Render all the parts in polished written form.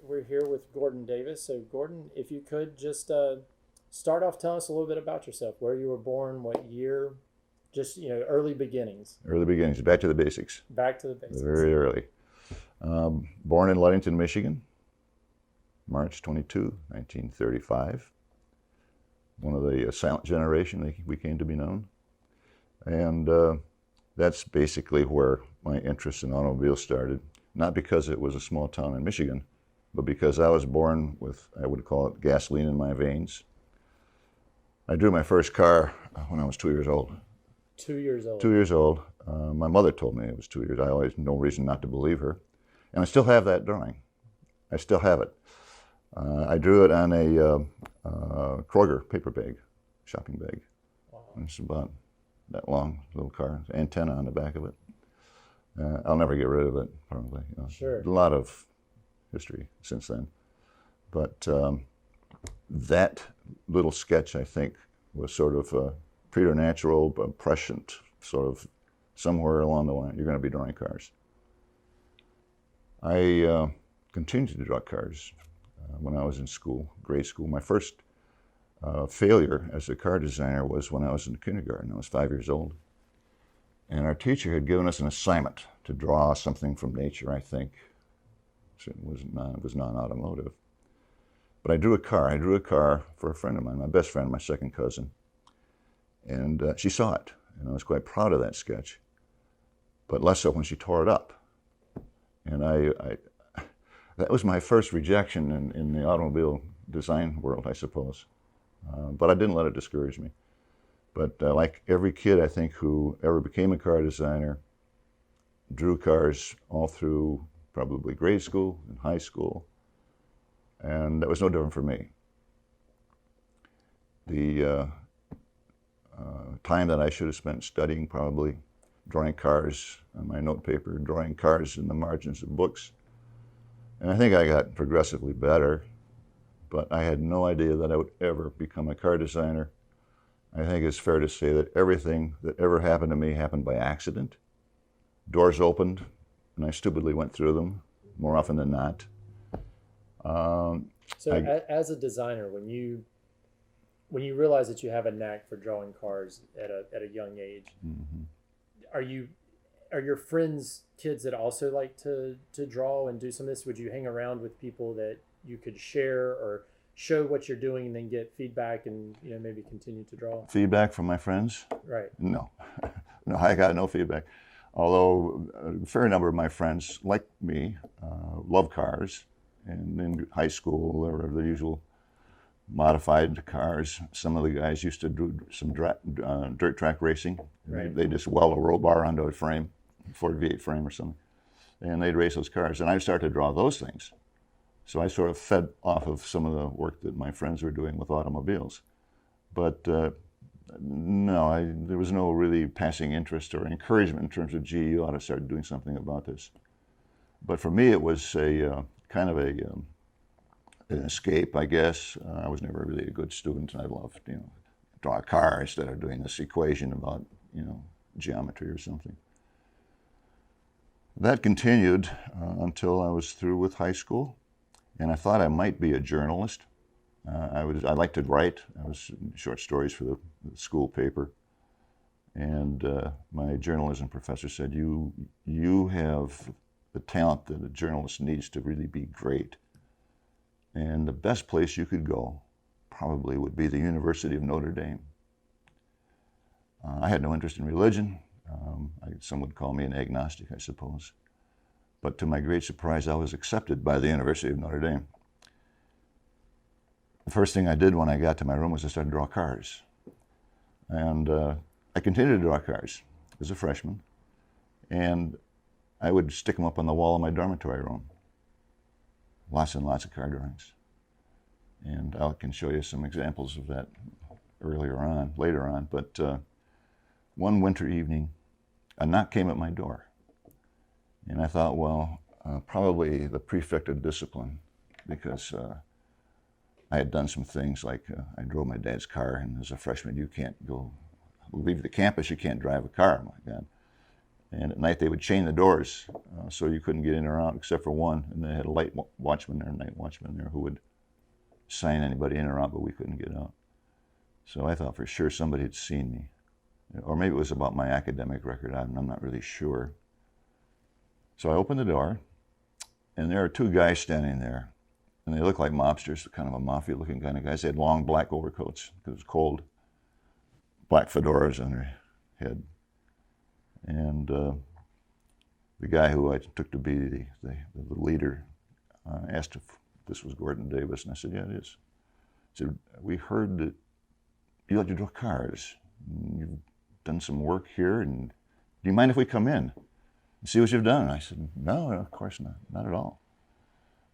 we're here with Gordon Davis. So, Gordon, if you could just start off telling us a little bit about yourself, where you were born, what year, just early beginnings. Early beginnings, back to the basics. Back to the basics. Very early. Born in Ludington, Michigan, March 22, 1935. One of the silent generation, we came to be known. And that's basically where my interest in automobiles started. Not because it was a small town in Michigan, but because I was born with, I would call it, gasoline in my veins. I drew my first car when I was 2 years old. 2 years old? 2 years old. My mother told me it was 2 years. I always no reason not to believe her. And I still have that drawing. I still have it. I drew it on a Kroger paper bag, shopping bag. Wow. It's about that long, little car, antenna on the back of it. I'll never get rid of it, probably. Sure. A lot of history since then. But that little sketch, I think, was sort of a preternatural, but prescient, sort of somewhere along the line, you're going to be drawing cars. I continued to draw cars when I was in school, grade school. My first failure as a car designer was when I was in kindergarten. I was 5 years old. And our teacher had given us an assignment to draw something from nature, I think. So it was non-automotive. But I drew a car. I drew a car for a friend of mine, my best friend, my second cousin. And she saw it, and I was quite proud of that sketch, but less so when she tore it up. And that was my first rejection in the automobile design world, I suppose. But I didn't let it discourage me. But like every kid, I think, who ever became a car designer, drew cars all through probably grade school and high school, and that was no different for me. The time that I should have spent studying, probably drawing cars on my note paper, drawing cars in the margins of books. And I think I got progressively better, but I had no idea that I would ever become a car designer. I think it's fair to say that everything that ever happened to me happened by accident. Doors opened, and I stupidly went through them, more often than not. As a designer, when you realize that you have a knack for drawing cars at a young age, mm-hmm. Are your friends kids that also like to draw and do some of this? Would you hang around with people that you could share or show what you're doing and then get feedback and maybe continue to draw? Feedback from my friends? Right. No. No, I got no feedback. Although a fair number of my friends, like me, love cars. And in high school, there were the usual modified cars. Some of the guys used to do some dirt track racing. Right. They just weld a roll bar onto a frame, Ford V8 frame or something, and they'd race those cars. And I started to draw those things. So I sort of fed off of some of the work that my friends were doing with automobiles. But no, there was no really passing interest or encouragement in terms of, gee, you ought to start doing something about this. But for me, it was a kind of an escape, I guess. I was never really a good student, and I loved, draw a car instead of doing this equation about, geometry or something. That continued until I was through with high school, and I thought I might be a journalist. I liked to write. I was short stories for the school paper, and my journalism professor said, "You have the talent that a journalist needs to really be great. And the best place you could go probably would be the University of Notre Dame." I had no interest in religion. Some would call me an agnostic, I suppose. But to my great surprise, I was accepted by the University of Notre Dame. The first thing I did when I got to my room was I started to draw cars. And I continued to draw cars as a freshman. And I would stick them up on the wall of my dormitory room. Lots and lots of car drawings. And I can show you some examples of that later on. But one winter evening, a knock came at my door. And I thought, well, probably the prefect of discipline, because I had done some things like I drove my dad's car, and as a freshman, you can't leave the campus, you can't drive a car. My God. And at night they would chain the doors so you couldn't get in or out except for one. And they had a night watchman there who would sign anybody in or out, but we couldn't get out. So I thought for sure somebody had seen me. Or maybe it was about my academic record. I'm not really sure. So I opened the door, and there are two guys standing there. And they looked like mobsters, kind of a mafia-looking kind of guys. They had long black overcoats because it was cold. Black fedoras on their head. And the guy who I took to be the leader asked if this was Gordon Davis, and I said, yeah, it is. He said, we heard that you like to draw cars. You've done some work here, and do you mind if we come in and see what you've done? And I said, no, of course not at all.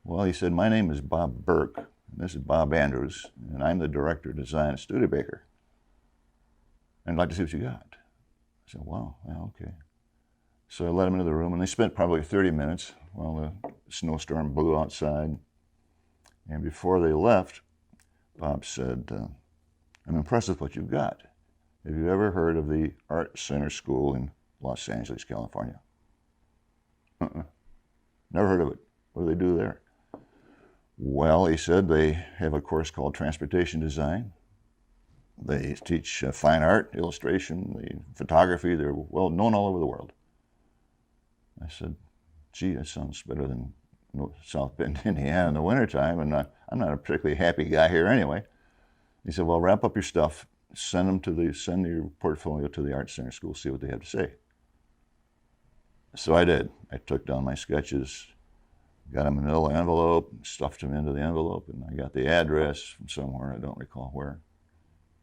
Well, he said, my name is Bob Burke, and this is Bob Andrews, and I'm the director of design at Studebaker. And I'd like to see what you got. I said, wow, yeah, okay. So I let him into the room, and they spent probably 30 minutes while the snowstorm blew outside. And before they left, Bob said, I'm impressed with what you've got. Have you ever heard of the Art Center School in Los Angeles, California? Never heard of it. What do they do there? Well, he said they have a course called Transportation Design. They teach fine art, illustration, photography. They're well known all over the world. I said, gee, that sounds better than South Bend, Indiana in the wintertime, and I'm not a particularly happy guy here anyway. He said, well, wrap up your stuff, send your portfolio to the Art Center School, see what they have to say. So I did. I took down my sketches, got them in a little envelope, stuffed them into the envelope, and I got the address from somewhere, I don't recall where,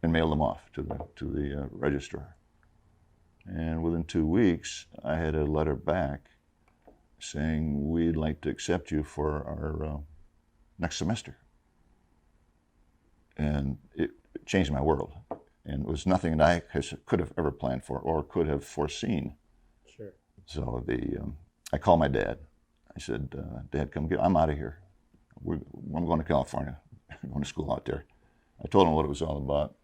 and mailed them off to the registrar. And within 2 weeks, I had a letter back saying, we'd like to accept you for our next semester. And it changed my world. And it was nothing that I could have ever planned for or could have foreseen. Sure. So I called my dad. I said, Dad, come I'm out of here. I'm going to California. I'm going to school out there. I told him what it was all about.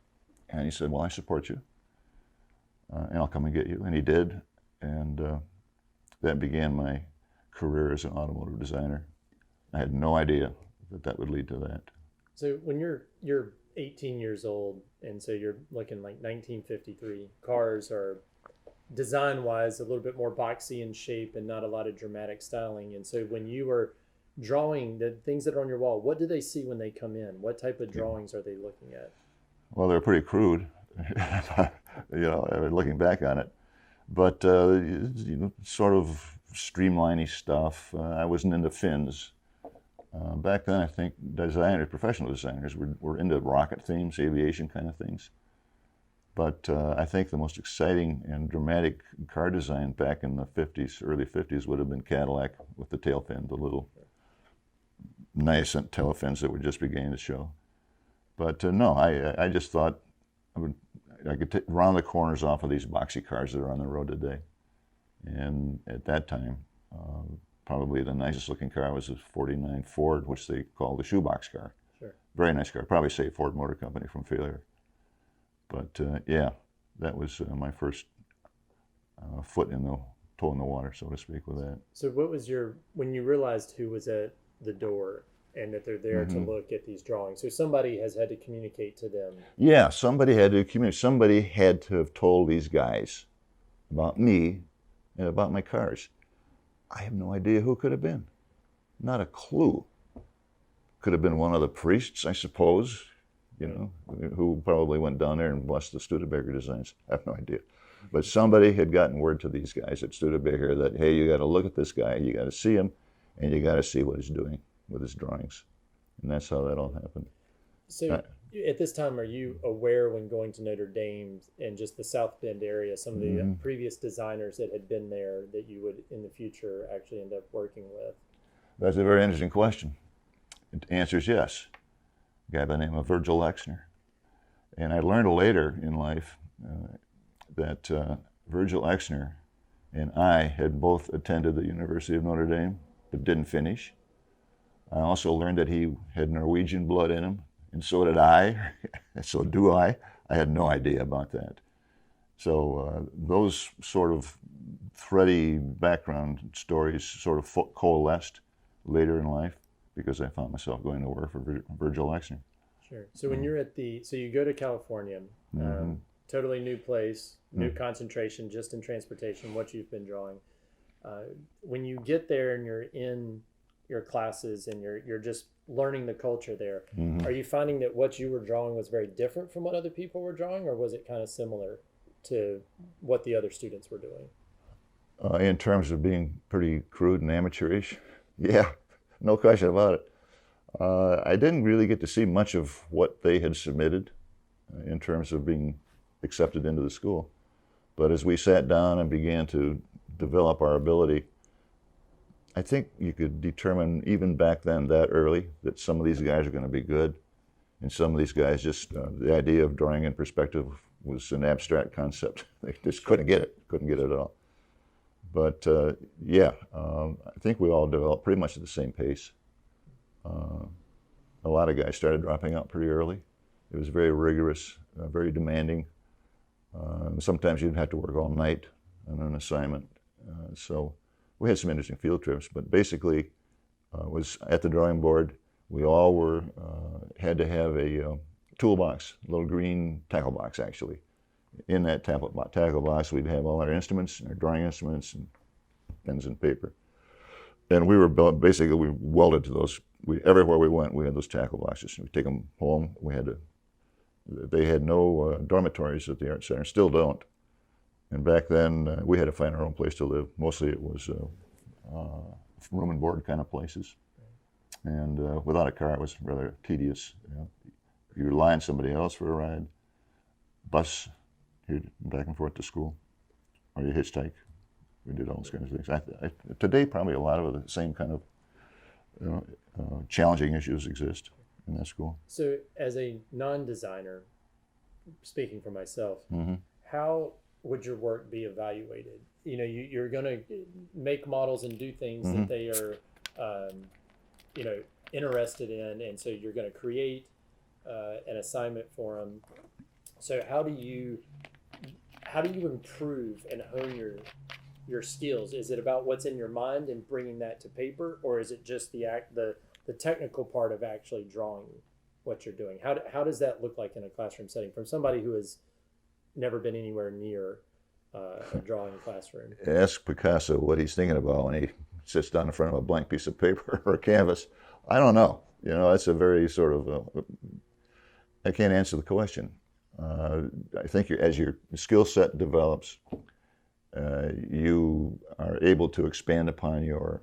And he said, well, I support you. And I'll come and get you. And he did. And that began my career as an automotive designer. I had no idea that would lead to that. So when you're 18 years old, and so you're looking like 1953, cars are design-wise a little bit more boxy in shape and not a lot of dramatic styling. And so when you were drawing the things that are on your wall, what do they see when they come in? What type of drawings are they looking at? Well, they're pretty crude, looking back on it. But, sort of streamliney stuff. I wasn't into fins. Back then, I think professional designers were into rocket themes, aviation kind of things. But I think the most exciting and dramatic car design back in the 50s, early 50s, would have been Cadillac with the tail fin, the little nascent tail fins that were just beginning to show. But no, I just thought I could round the corners off of these boxy cars that are on the road today. And at that time, probably the nicest looking car was a 49 Ford, which they call the shoebox car. Sure. Very nice car. Probably saved Ford Motor Company from failure. But yeah, that was my first toe in the water, so to speak, with that. So what was when you realized who was at the door and that they're there to look at these drawings? So somebody has had to communicate to them. Yeah, somebody had to communicate. Somebody had to have told these guys about me and about my cars. I have no idea who it could have been. Not a clue. Could have been one of the priests, I suppose, who probably went down there and blessed the Studebaker designs. I have no idea. But somebody had gotten word to these guys at Studebaker that, hey, you got to look at this guy, you got to see him, and you got to see what he's doing with his drawings. And that's how that all happened. So at this time, are you aware when going to Notre Dame and just the South Bend area, some of the previous designers that had been there that you would in the future actually end up working with? That's a very interesting question. The answer is yes. A guy by the name of Virgil Exner. And I learned later in life that Virgil Exner and I had both attended the University of Notre Dame, but didn't finish. I also learned that he had Norwegian blood in him, and so did I, so do I. I had no idea about that. So those sort of thready background stories sort of coalesced later in life because I found myself going to work for Virgil Exner. Sure. So when you're so you go to California, totally new place, new concentration just in transportation, what you've been drawing. When you get there and you're in your classes and you're just learning the culture there, are you finding that what you were drawing was very different from what other people were drawing, or was it kind of similar to what the other students were doing? In terms of being pretty crude and amateurish, yeah, no question about it. I didn't really get to see much of what they had submitted in terms of being accepted into the school. But as we sat down and began to develop our ability, I think you could determine even back then, that early, that some of these guys are going to be good. And some of these guys just, the idea of drawing in perspective was an abstract concept. They just couldn't get it at all. But yeah, I think we all developed pretty much at the same pace. A lot of guys started dropping out pretty early. It was very rigorous, very demanding. Sometimes you'd have to work all night on an assignment. So we had some interesting field trips, but basically was at the drawing board. We all had to have a toolbox, a little green tackle box actually. In that tackle box, we'd have all our instruments, our drawing instruments, and pens and paper. And we were basically, we welded to those. Everywhere we went, we had those tackle boxes. We'd take them home. They had no dormitories at the Art Center, still don't. And back then, we had to find our own place to live. Mostly it was room and board kind of places. And without a car, it was rather tedious. You rely on somebody else for a ride, bus, back and forth to school, or you hitchhike. We did all those kinds of things. Today, probably a lot of the same kind of challenging issues exist in that school. So as a non-designer, speaking for myself, how would your work be evaluated? You're going to make models and do things that they are, interested in, and so you're going to create an assignment for them. So how do you improve and hone your skills? Is it about what's in your mind and bringing that to paper, or is it just the technical part of actually drawing what you're doing? How does that look like in a classroom setting from somebody who has never been anywhere near a drawing classroom? Ask Picasso what he's thinking about when he sits down in front of a blank piece of paper or a canvas. I don't know. That's a very sort of, I can't answer the question. I think as your skill set develops, you are able to expand upon your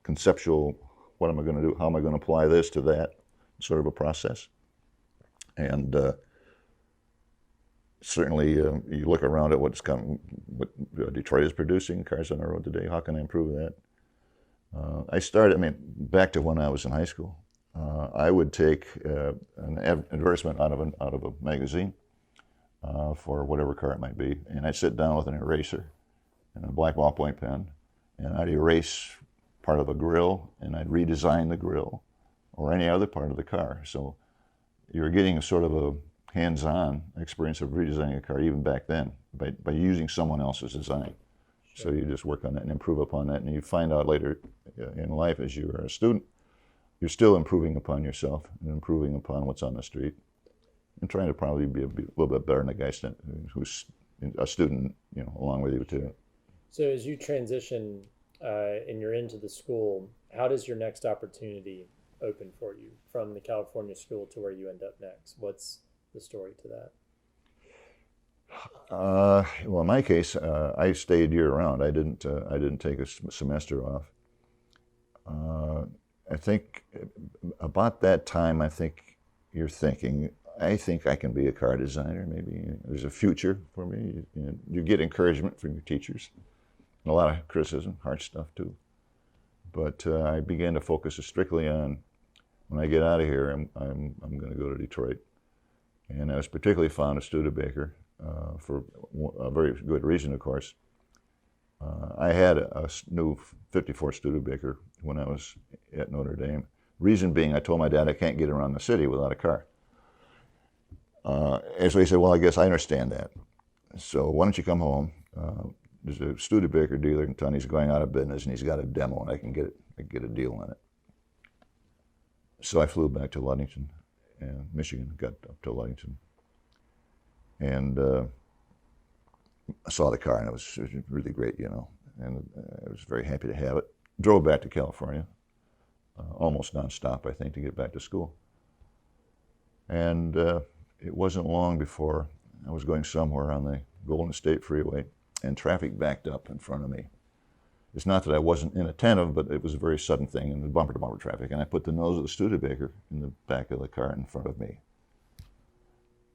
conceptual, what am I going to do, how am I going to apply this to that, sort of a process. And certainly you look around at what Detroit is producing, cars on the road today, how can I improve that? Back to when I was in high school, I would take an advertisement out of a magazine for whatever car it might be, and I'd sit down with an eraser and a black ballpoint pen, and I'd erase part of a grill, and I'd redesign the grill or any other part of the car. So you're getting a sort of a hands-on experience of redesigning a car even back then by using someone else's design. Sure. So you just work on that and improve upon that, and you find out later in life as you're a student, you're still improving upon yourself and improving upon what's on the street and trying to probably be a little bit better than the guy who's a student, along with you too. So as you transition and you're into the school, how does your next opportunity open for you from the California school to where you end up next? What's the story to that? Well, in my case, I stayed year-round. I didn't take a semester off. I think about that time, I think you're thinking, I think I can be a car designer. Maybe there's a future for me. You get encouragement from your teachers, and a lot of criticism, hard stuff too. But I began to focus strictly on, when I get out of here, I'm going to go to Detroit. And I was particularly fond of Studebaker for a very good reason, of course. I had a new 54 Studebaker when I was at Notre Dame. Reason being, I told my dad I can't get around the city without a car. And so he said, well, I guess I understand that. So why don't you come home? there's a Studebaker dealer in town. He's going out of business, and he's got a demo, and I can get a deal on it. So I flew back to Ludington, Michigan. Got up to Ludington, and I saw the car, and it was really great, you know. And I was very happy to have it. Drove back to California, almost nonstop, I think, to get back to school. And it wasn't long before I was going somewhere on the Golden State Freeway, and traffic backed up in front of me. It's not that I wasn't inattentive, but it was a very sudden thing, and the bumper-to-bumper traffic. And I put the nose of the Studebaker in the back of the car in front of me.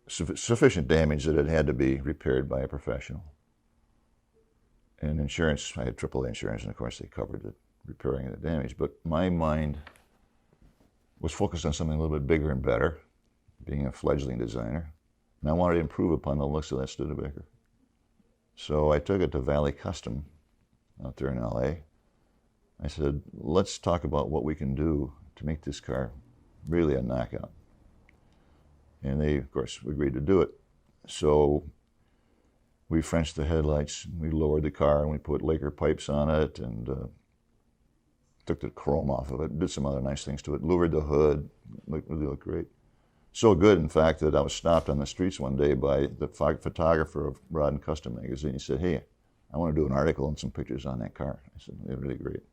Sufficient damage that it had to be repaired by a professional. And insurance, I had AAA insurance, and of course they covered it, repairing the damage. But my mind was focused on something a little bit bigger and better, being a fledgling designer. And I wanted to improve upon the looks of that Studebaker. So I took it to Valley Custom out there in LA. I said, let's talk about what we can do to make this car really a knockout. And they, of course, agreed to do it. So we Frenched the headlights, we lowered the car, and we put Laker pipes on it, and took the chrome off of it, did some other nice things to it, louvered the hood, really looked great. So good, in fact, that I was stopped on the streets one day by the photographer of Rod and Custom magazine. He said, hey, I want to do an article and some pictures on that car. I said, they're really great.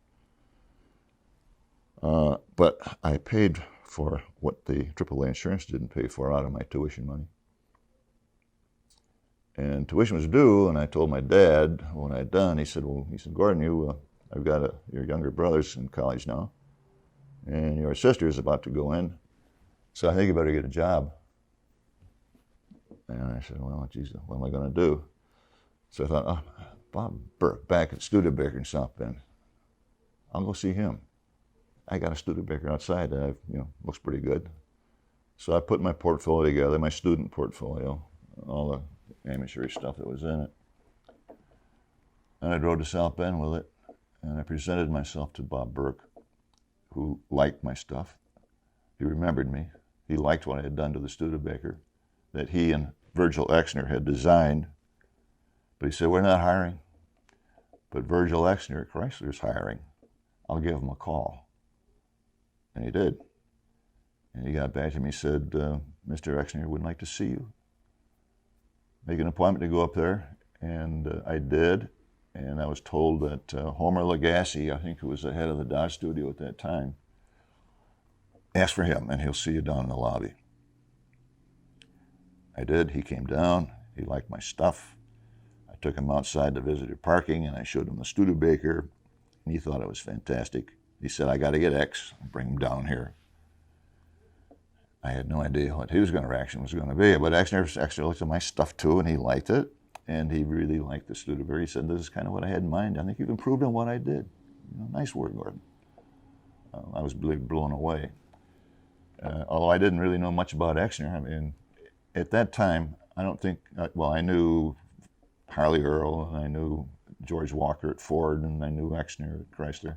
But I paid for what the AAA insurance didn't pay for out of my tuition money. And tuition was due, and I told my dad when I'd done, he said, Gordon, I've got your younger brother's in college now, and your sister's about to go in, so I think you better get a job. And I said, well, geez, what am I going to do? So I thought, oh, Bob Burke back at Studebaker in South Bend. I'll go see him. I got a Studebaker outside that looks pretty good. So I put my portfolio together, my student portfolio, all the amateur stuff that was in it. And I drove to South Bend with it, and I presented myself to Bob Burke, who liked my stuff. He remembered me. He liked what I had done to the Studebaker, that he and Virgil Exner had designed. But he said, we're not hiring, but Virgil Exner at Chrysler is hiring. I'll give him a call. And he did. And he got back to me and said, Mr. Exner would like to see you. Make an appointment to go up there, and I did. And I was told that Homer Legassi, I think, who was the head of the Dodge studio at that time, asked for him, and he'll see you down in the lobby. I did. He came down. He liked my stuff. I took him outside to visitor parking, and I showed him the Studebaker, and he thought it was fantastic. He said, I got to get X, bring him down here. I had no idea what his reaction was going to be, but Exner looked at my stuff too, and he liked it, and he really liked the Studebaker. He said, this is kind of what I had in mind. I think you've improved on what I did. Nice work, Gordon. I was really blown away. Although I didn't really know much about Exner. I mean, at that time, I knew Harley Earl, and I knew George Walker at Ford, and I knew Exner at Chrysler.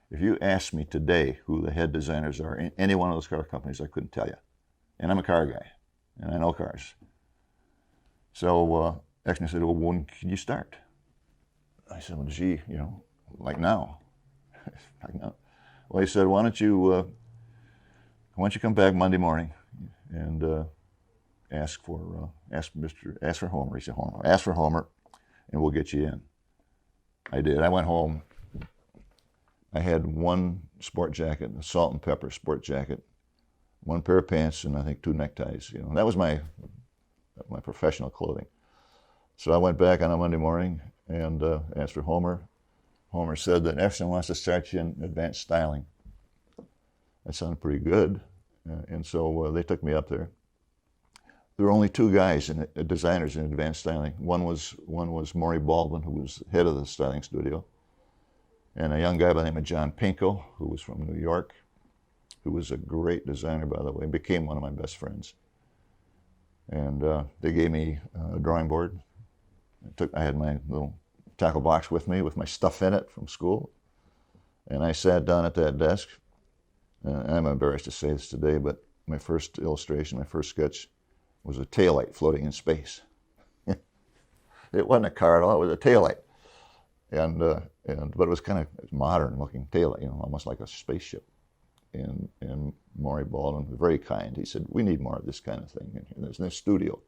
If you ask me today who the head designers are in any one of those car companies, I couldn't tell you. And I'm a car guy, and I know cars. So Exner said, well, when can you start? I said, well, gee, like now. Like now. Well, he said, why don't you come back Monday morning and ask for Homer. He said, Homer, ask for Homer, and we'll get you in. I did. I went home. I had one sport jacket, a salt and pepper sport jacket, one pair of pants, and I think 2 neckties. That was my professional clothing. So I went back on a Monday morning and asked for Homer. Homer said that Exner wants to start you in advanced styling. That sounded pretty good, and so they took me up there. There were only 2 guys, designers in advanced styling. One was Maury Baldwin, who was head of the styling studio, and a young guy by the name of John Pinko, who was from New York, who was a great designer, by the way, and became one of my best friends. And they gave me a drawing board. I had my little tackle box with me with my stuff in it from school, and I sat down at that desk. I'm embarrassed to say this today, but my first illustration, my first sketch, was a taillight floating in space. It wasn't a car at all, it was a taillight. But it was kind of modern looking tail, almost like a spaceship. And Maury Baldwin was very kind. He said, "We need more of this kind of thing in here. There's no studio."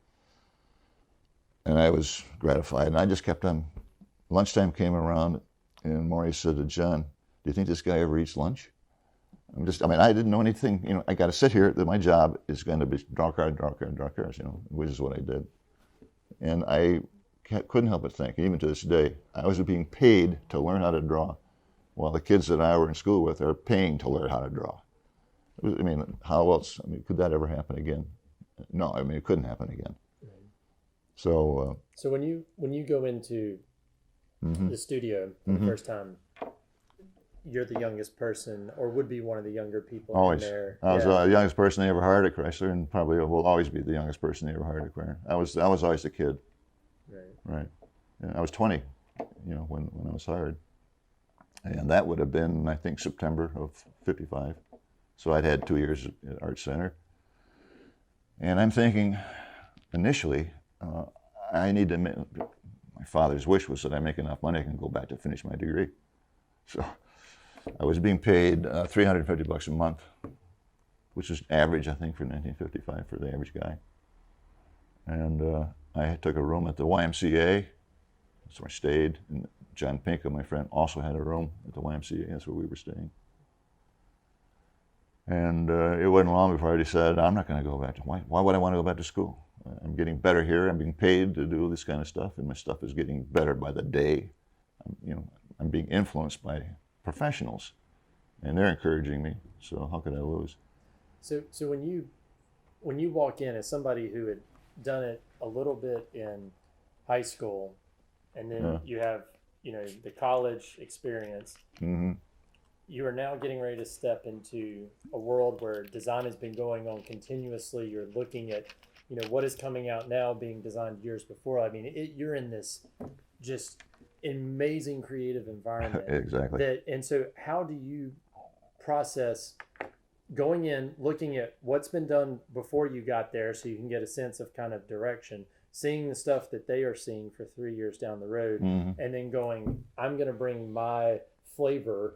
And I was gratified, and I just kept on. Lunchtime came around, and Maury said to John, "Do you think this guy ever eats lunch?" I didn't know anything. I got to sit here. My job is going to be draw cars, which is what I did. And I couldn't help but think, even to this day, I was being paid to learn how to draw, while the kids that I were in school with are paying to learn how to draw. How else? Could that ever happen again? No, it couldn't happen again. Right. So when you go into the studio for the first time, you're the youngest person, or would be one of the younger people always. in there. I was the youngest person they ever hired at Chrysler, and probably will always be the youngest person they ever hired at Chrysler. I was always a kid. Right. And I was 20, when I was hired. And that would have been, I think, September of '55. So I'd had 2 years at Art Center. And I'm thinking, initially, my father's wish was that I make enough money I can go back to finish my degree. So I was being paid $350 a month, which is average, I think, for 1955 for the average guy. And I took a room at the YMCA. That's where I stayed. And John Pinka, my friend, also had a room at the YMCA. That's where we were staying. And it wasn't long before I decided I'm not going to go back to. Why would I want to go back to school? I'm getting better here. I'm being paid to do this kind of stuff, and my stuff is getting better by the day. I'm being influenced by professionals, and they're encouraging me. So how could I lose? So when you walk in as somebody who had done it a little bit in high school, and then you have the college experience, you are now getting ready to step into a world where design has been going on continuously. You're looking at what is coming out now being designed years before. You're in this just amazing creative environment. Exactly. And so how do you process going in, looking at what's been done before you got there so you can get a sense of kind of direction, seeing the stuff that they are seeing for 3 years down the road, and then going, I'm going to bring my flavor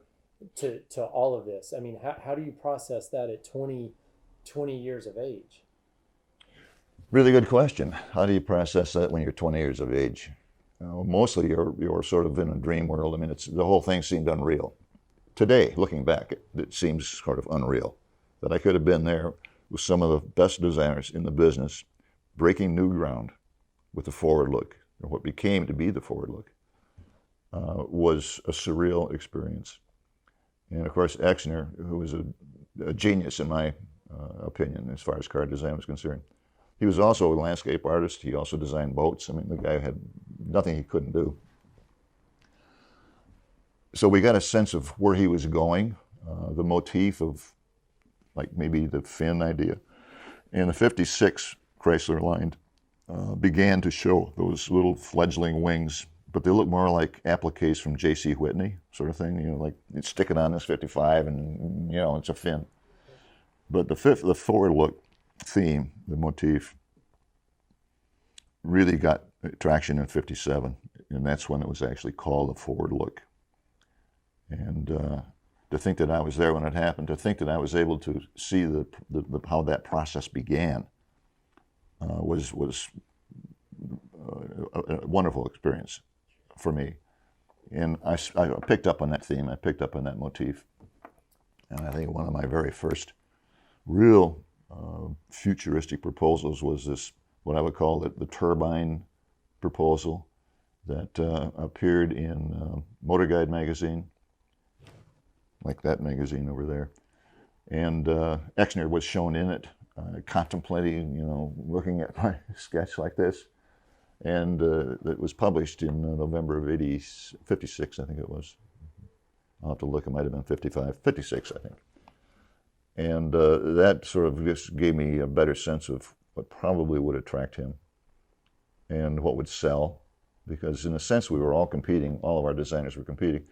to all of this? How do you process that at 20 years of age? Really good question. How do you process that when you're 20 years of age? Mostly you're sort of in a dream world. The whole thing seemed unreal. Today, looking back, it seems sort of unreal that I could have been there with some of the best designers in the business, breaking new ground with the forward look, or what became to be the forward look, was a surreal experience. And of course, Exner, who was a genius in my opinion as far as car design was concerned, he was also a landscape artist. He also designed boats. The guy had nothing he couldn't do. So we got a sense of where he was going, the motif of like maybe the fin idea. And the 56 Chrysler line began to show those little fledgling wings, but they look more like appliques from J.C. Whitney sort of thing, like it's sticking on this 55 and, it's a fin. But the forward look theme, the motif, really got traction in '57, and that's when it was actually called the forward look. And to think that I was there when it happened, to think that I was able to see how that process began, was a wonderful experience for me. And I picked up on that theme, I picked up on that motif, and I think one of my very first real futuristic proposals was this, what I would call the turbine proposal that appeared in Motor Guide magazine, like that magazine over there. And Exner was shown in it, contemplating, looking at my sketch like this. And it was published in November of '56, I think it was. I'll have to look, it might have been 56, I think. And that sort of just gave me a better sense of what probably would attract him and what would sell. Because in a sense, we were all competing, all of our designers were competing,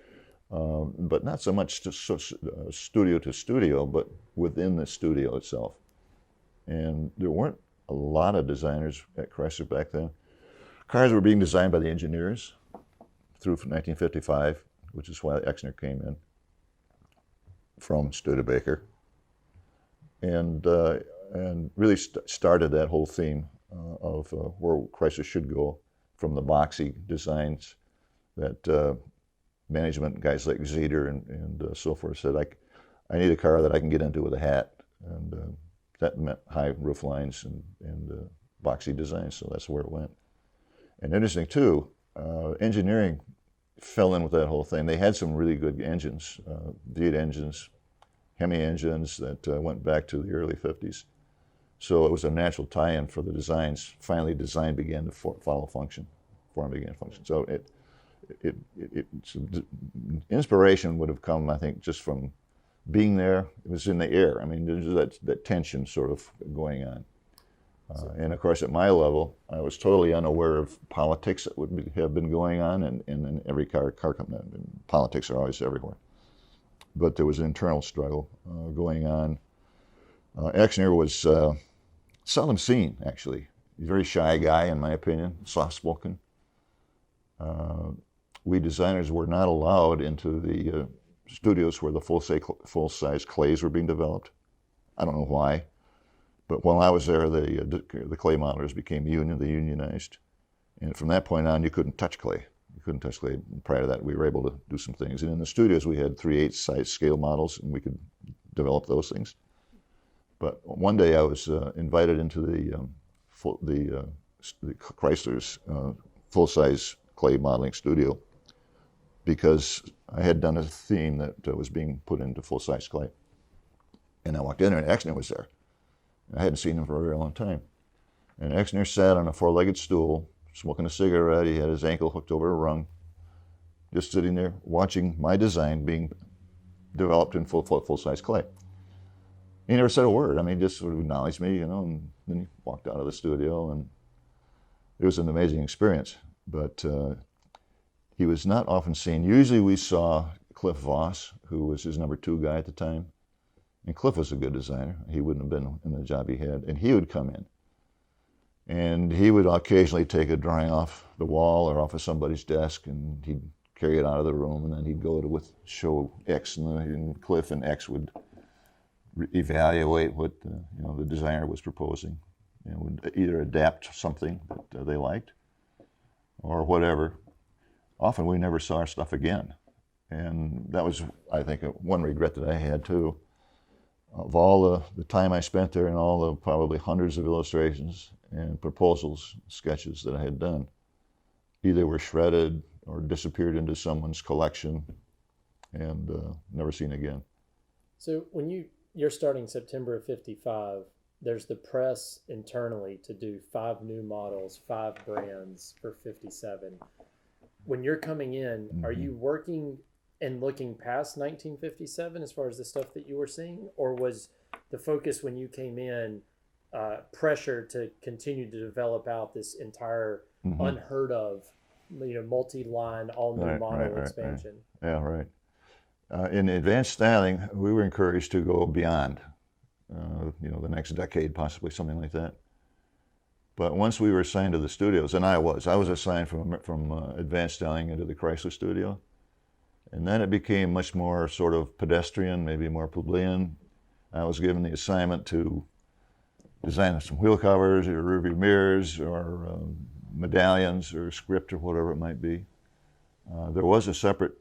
but not so much studio to studio, but within the studio itself. And there weren't a lot of designers at Chrysler back then. Cars were being designed by the engineers through 1955, which is why Exner came in from Studebaker, and really started that whole theme of where Chrysler should go from the boxy designs that management guys like Zeter and so forth said, I need a car that I can get into with a hat, and that meant high roof lines and boxy designs, so that's where it went. And interesting too, engineering fell in with that whole thing. They had some really good engines, V8 engines, Hemi engines that went back to the early 50s. So it was a natural tie-in for the designs. Finally, design began to follow function. Form began to function. So inspiration would have come, I think, just from being there. It was in the air. I mean, there's that tension sort of going on. And of course, at my level, I was totally unaware of politics that would have been going on in every car company. Politics are always everywhere. But there was an internal struggle going on. Exner was seldom seen, actually. He's a very shy guy, in my opinion, soft-spoken. We designers were not allowed into the studios where the full-size clays were being developed. I don't know why, but while I was there, the clay modelers became union. They unionized, and from that point on, you couldn't touch clay. You couldn't touch clay. Prior to that, we were able to do some things. And in the studios, we had 3/8 size scale models, and we could develop those things. But one day, I was invited into the Chrysler's full-size clay modeling studio, because I had done a theme that was being put into full-size clay. And I walked in there, and Exner was there. I hadn't seen him for a very long time. And Exner sat on a four-legged stool, smoking a cigarette. He had his ankle hooked over a rung, just sitting there watching my design being developed in full-size clay. He never said a word. I mean, just sort of acknowledged me, and then he walked out of the studio, and it was an amazing experience. But he was not often seen. Usually we saw Cliff Voss, who was his number 2 guy at the time. And Cliff was a good designer. He wouldn't have been in the job he had. And he would come in. And he would occasionally take a drawing off the wall or off of somebody's desk, and he'd carry it out of the room, and then he'd go to show X, and Cliff and X would evaluate what the designer was proposing, and would either adapt something that they liked or whatever. Often we never saw our stuff again. And that was, I think, one regret that I had too. Of all the time I spent there and all the probably hundreds of illustrations and proposals, sketches that I had done, either were shredded or disappeared into someone's collection and never seen again. So when you're starting September of 55, there's the press internally to do 5 new models, 5 brands for 57. When you're coming in, are you working and looking past 1957 as far as the stuff that you were seeing? Or was the focus when you came in pressure to continue to develop out this entire unheard of, multi-line, all new model expansion? Right. Yeah, right. In advanced styling, we were encouraged to go beyond, the next decade, possibly something like that. But once we were assigned to the studios, and I was assigned from advanced styling into the Chrysler studio, and then it became much more sort of pedestrian, maybe more plebeian. I was given the assignment to design some wheel covers or rearview mirrors or medallions or script or whatever it might be. There was a separate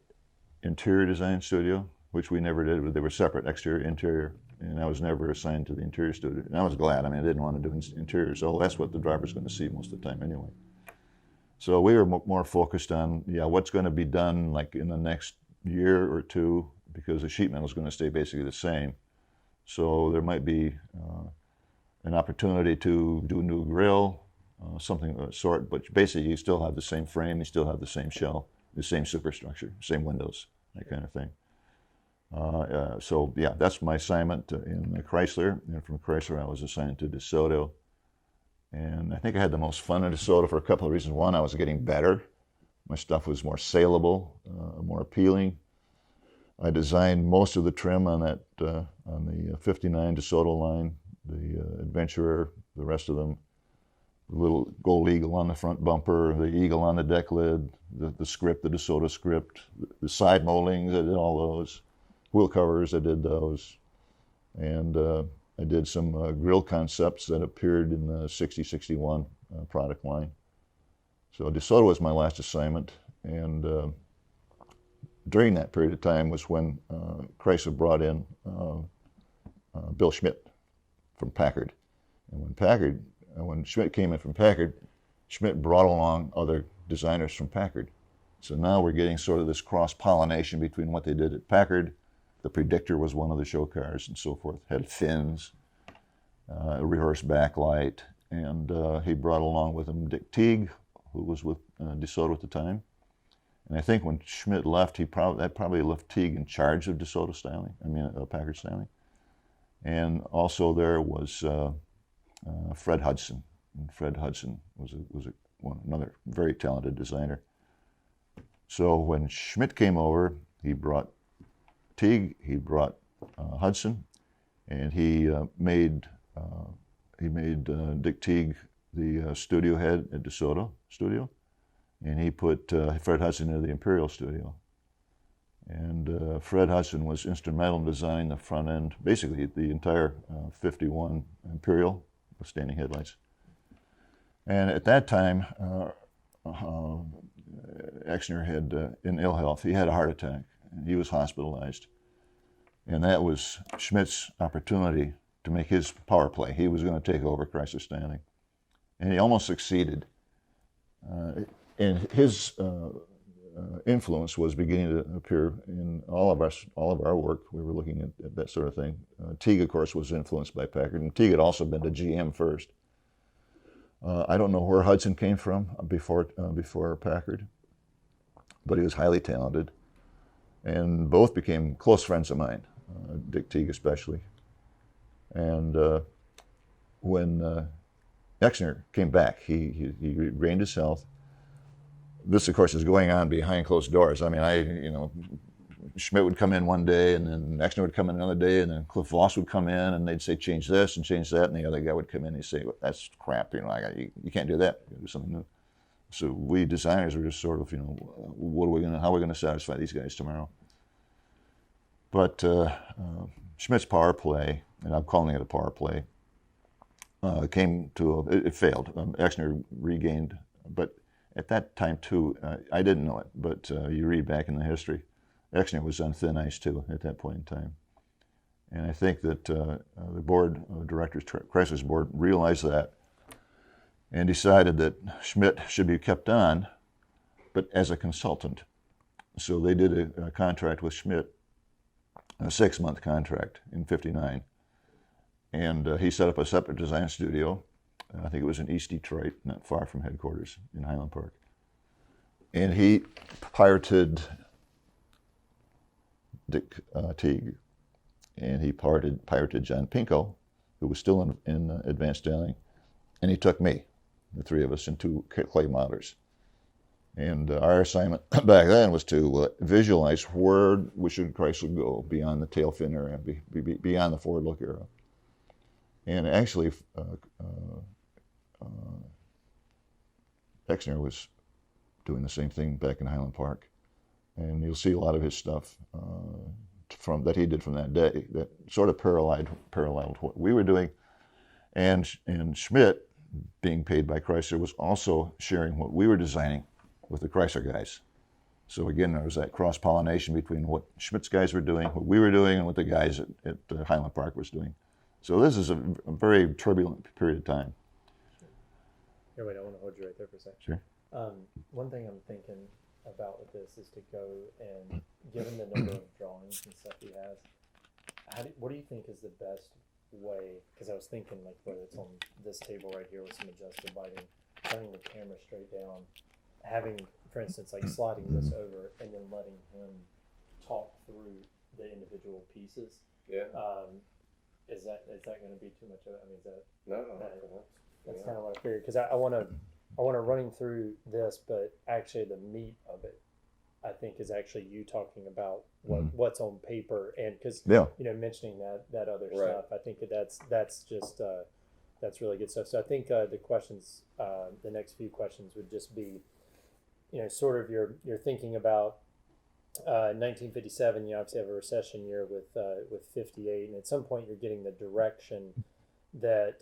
interior design studio, which we never did, but they were separate, exterior, interior, and I was never assigned to the interior studio. And I was glad. I mean, I didn't want to do interior, so that's what the driver's going to see most of the time anyway. So we were more focused on, what's going to be done like in the next year or two, because the sheet metal is going to stay basically the same. So there might be an opportunity to do a new grille, something of that sort, but basically you still have the same frame, you still have the same shell, the same superstructure, same windows, that kind of thing. That's my assignment in Chrysler, and from Chrysler I was assigned to Desoto. And I think I had the most fun in Desoto for a couple of reasons. One, I was getting better. My stuff was more saleable, more appealing. I designed most of the trim on the 59 Desoto line, the Adventurer, the rest of them. the little gold eagle on the front bumper, the eagle on the deck lid, the script, the DeSoto script, the side moldings, I did all those. Wheel covers, I did those. And I did some grill concepts that appeared in the 60-61 product line. So DeSoto was my last assignment, and during that period of time was when Chrysler brought in Bill Schmidt from Packard. And when Schmidt came in from Packard, Schmidt brought along other designers from Packard. So now we're getting sort of this cross-pollination between what they did at Packard. The Predictor was one of the show cars and so forth, had fins, a reverse backlight, and he brought along with him Dick Teague, who was with DeSoto at the time. And I think when Schmidt left, that probably left Teague in charge of DeSoto styling, Packard styling. And also there was Fred Hudson. And Fred Hudson was another very talented designer. So when Schmidt came over, he brought Teague, he brought Hudson, and he made Dick Teague the studio head at DeSoto Studio, and he put Fred Hudson into the Imperial Studio. And Fred Hudson was instrumental in designing the front end, basically the entire 51 Imperial with standing headlights. And at that time, Exner had, in ill health, he had a heart attack. He was hospitalized. And that was Schmidt's opportunity to make his power play. He was going to take over Chrysler Styling. And he almost succeeded. And his influence was beginning to appear in all of our work. We were looking at that sort of thing. Teague, of course, was influenced by Packard, and Teague had also been to GM first. I don't know where Hudson came from before Packard, but he was highly talented, and both became close friends of mine, Dick Teague especially. And when Exner came back, he regained his health. This, of course, is going on behind closed doors. I mean, Schmidt would come in one day, and then Exner would come in another day, and then Cliff Voss would come in, and they'd say, change this and change that, and the other guy would come in and he'd say, well, that's crap, you can't do that, you gotta do something new. So we designers were just sort of, how are we gonna satisfy these guys tomorrow? But Schmidt's power play, and I'm calling it a power play, it failed. Exner regained, but at that time too, I didn't know it, but you read back in the history, Exner was on thin ice too at that point in time. And I think that the board of directors, Chrysler's board, realized that and decided that Schmidt should be kept on, but as a consultant. So they did a contract with Schmidt, a 6-month contract in '59. And he set up a separate design studio. I think it was in East Detroit, not far from headquarters in Highland Park. And he pirated Dick Teague, and he pirated John Pinko, who was still in advanced styling, and he took me, the three of us, and 2 clay modelers. And our assignment back then was to visualize where should Chrysler go beyond the tail fin era, beyond the forward look era. And actually, Exner was doing the same thing back in Highland Park, and you'll see a lot of his stuff that he did from that day that sort of paralleled what we were doing. And Schmidt, being paid by Chrysler, was also sharing what we were designing with the Chrysler guys. So again, there was that cross-pollination between what Schmidt's guys were doing, what we were doing, and what the guys at Highland Park was doing. So this is a very turbulent period of time. Yeah, wait, I want to hold you right there for a second. Sure. One thing I'm thinking about with this is to go and, given the number of drawings and stuff he has, what do you think is the best way? Because I was thinking, like, whether it's on this table right here with some adjusted lighting, turning the camera straight down, having, for instance, like sliding this over and then letting him talk through the individual pieces. Yeah. Is that going to be too much of it? I mean, is that No. that's kind of what I figured, because I want to running through this, but actually the meat of it, I think, is actually you talking about what's on paper, and because mentioning that other stuff, I think that's that's really good stuff. So I think the questions, the next few questions would just be, sort of you're thinking about 1957. You obviously have a recession year with 58, and at some point you're getting the direction that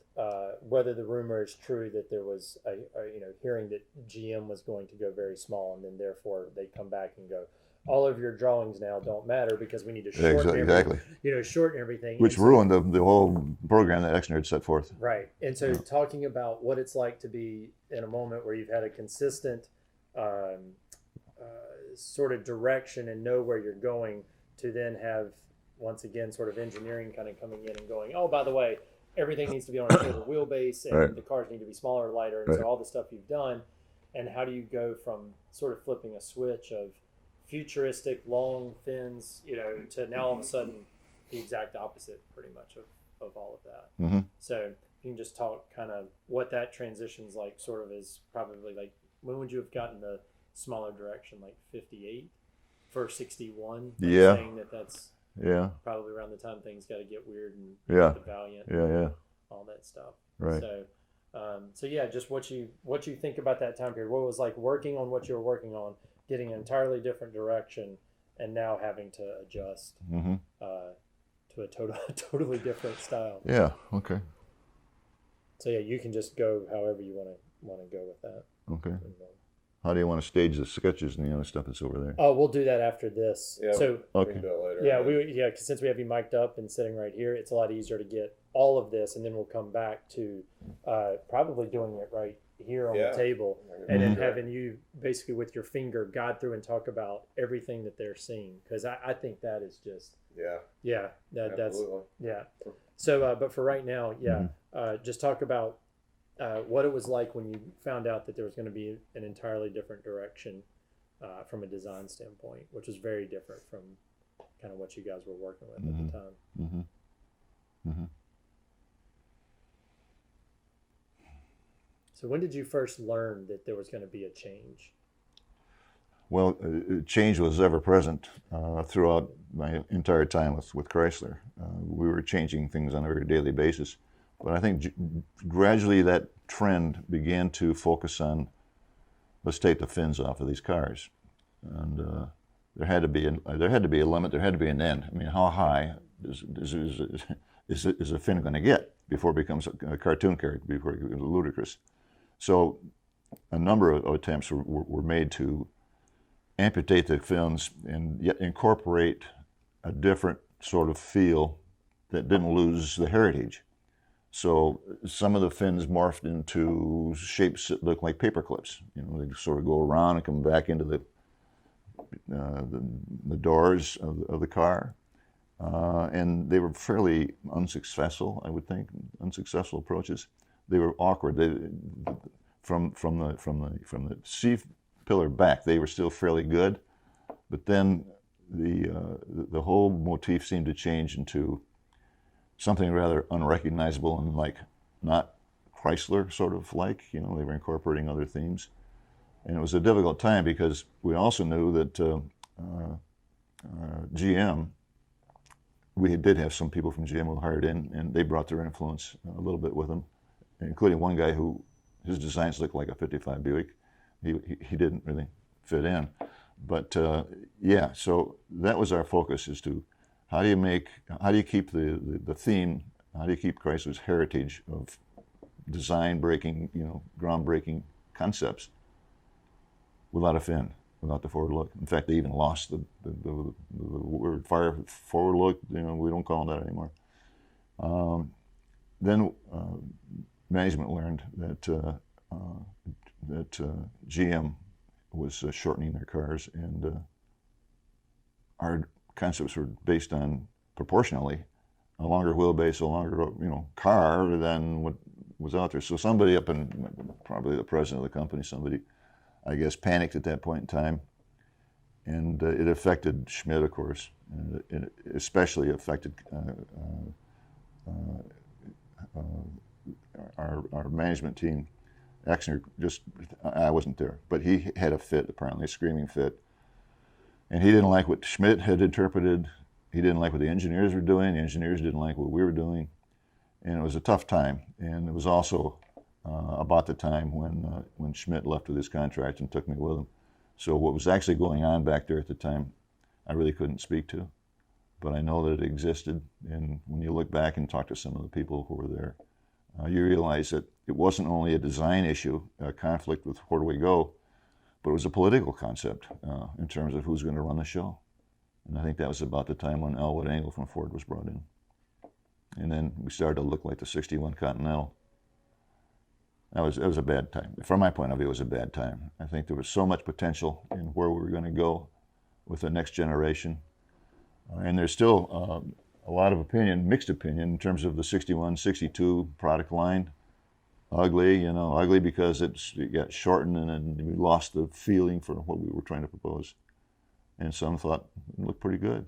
whether the rumor is true that there was a hearing that GM was going to go very small, and then therefore they come back and go, all of your drawings now don't matter because we need to shorten shorten everything, which ruined the whole program that Exner had set forth. Right. And so talking about what it's like to be in a moment where you've had a consistent sort of direction and know where you're going, to then have once again sort of engineering kind of coming in and going, oh, by the way, everything needs to be on a shorter wheelbase, and the cars need to be smaller or lighter, and so all the stuff you've done. And how do you go from sort of flipping a switch of futuristic long fins, to now all of a sudden the exact opposite pretty much of all of that. Mm-hmm. So you can just talk kind of what that transition's like, sort of is probably like, when would you have gotten the smaller direction, like 58 for 61? Yeah. Saying that's probably around the time things got to get weird and the Valiant, all that stuff. Right. So yeah, just what you think about that time period. What it was like working on what you were working on, getting an entirely different direction, and now having to adjust to a totally different style. Yeah. Okay. So yeah, you can just go however you want to go with that. Okay. How do you want to stage the sketches and the other stuff that's over there? Oh, we'll do that after this. Yeah. So we can do it later. Yeah, because since we have you mic'd up and sitting right here, it's a lot easier to get all of this, and then we'll come back to probably doing it right here on the table, and then having you basically with your finger guide through and talk about everything that they're seeing, because I think that is just that's So but for right now, just talk about what it was like when you found out that there was going to be an entirely different direction from a design standpoint, which was very different from kind of what you guys were working with at the time. Mm-hmm. Mm-hmm. So when did you first learn that there was going to be a change? Well, change was ever present throughout my entire time with Chrysler. We were changing things on a very daily basis. But I think gradually that trend began to focus on, let's take the fins off of these cars. And there had to be a limit, there had to be an end. I mean, how high is a fin going to get before it becomes a cartoon character, before it becomes ludicrous? So a number of attempts were made to amputate the fins and yet incorporate a different sort of feel that didn't lose the heritage. So some of the fins morphed into shapes that look like paper clips. They sort of go around and come back into the doors of the car. And they were fairly unsuccessful, I would think, unsuccessful approaches. They were awkward. From the C-pillar back, they were still fairly good, but then the whole motif seemed to change into something rather unrecognizable and like not Chrysler sort of like. They were incorporating other themes, and it was a difficult time because we also knew that GM. We did have some people from GM who hired in, and they brought their influence a little bit with them, including one guy who his designs looked like a 55 Buick. He didn't really fit in. But so that was our focus, is to how do you keep the theme, how do you keep Chrysler's heritage of design breaking, groundbreaking concepts without a fin, without the forward look. In fact, they even lost the word forward look. We don't call them that anymore. Then management learned that GM was shortening their cars, and our concepts were based on proportionally a longer wheelbase, a longer car than what was out there. So somebody up in, probably the president of the company, somebody, I guess, panicked at that point in time, and it affected Schmidt, of course, and it especially affected our management team. Exner I wasn't there, but he had a fit, apparently, a screaming fit. And he didn't like what Schmidt had interpreted. He didn't like what the engineers were doing. The engineers didn't like what we were doing. And it was a tough time. And it was also about the time when Schmidt left with his contract and took me with him. So what was actually going on back there at the time, I really couldn't speak to. But I know that it existed. And when you look back and talk to some of the people who were there, you realize that it wasn't only a design issue, a conflict with where do we go, but it was a political concept in terms of who's going to run the show. And I think that was about the time when Elwood Angle from Ford was brought in. And then we started to look like the 61 Continental. It was a bad time. From my point of view, it was a bad time. I think there was so much potential in where we were going to go with the next generation. And there's still a lot of opinion, mixed opinion, in terms of the 61, 62 product line. Ugly, ugly because it got shortened and we lost the feeling for what we were trying to propose. And some thought it looked pretty good,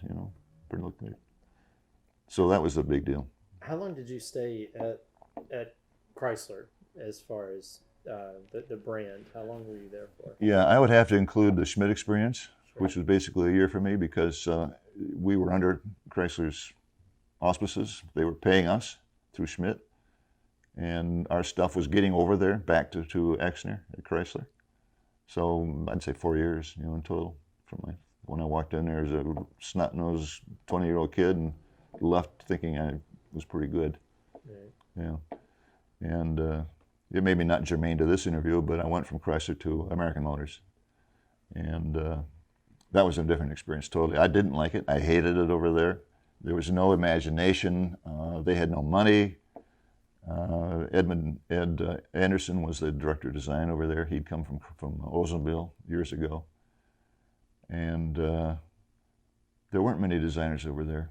pretty looked good. So that was the big deal. How long did you stay at Chrysler as far as the brand? How long were you there for? Yeah, I would have to include the Schmidt experience, Sure. which was basically a year for me because we were under Chrysler's auspices. They were paying us through Schmidt. And our stuff was getting over there back to Exner at Chrysler. So I'd say 4 years, in total. From when I walked in there as a snot-nosed 20-year-old kid and left thinking I was pretty good. Right. Yeah. And it may be not germane to this interview, but I went from Chrysler to American Motors. And that was a different experience totally. I didn't like it. I hated it over there. There was no imagination. They had no money. Ed Anderson was the director of design over there. He'd come from Oldsmobile years ago. And there weren't many designers over there,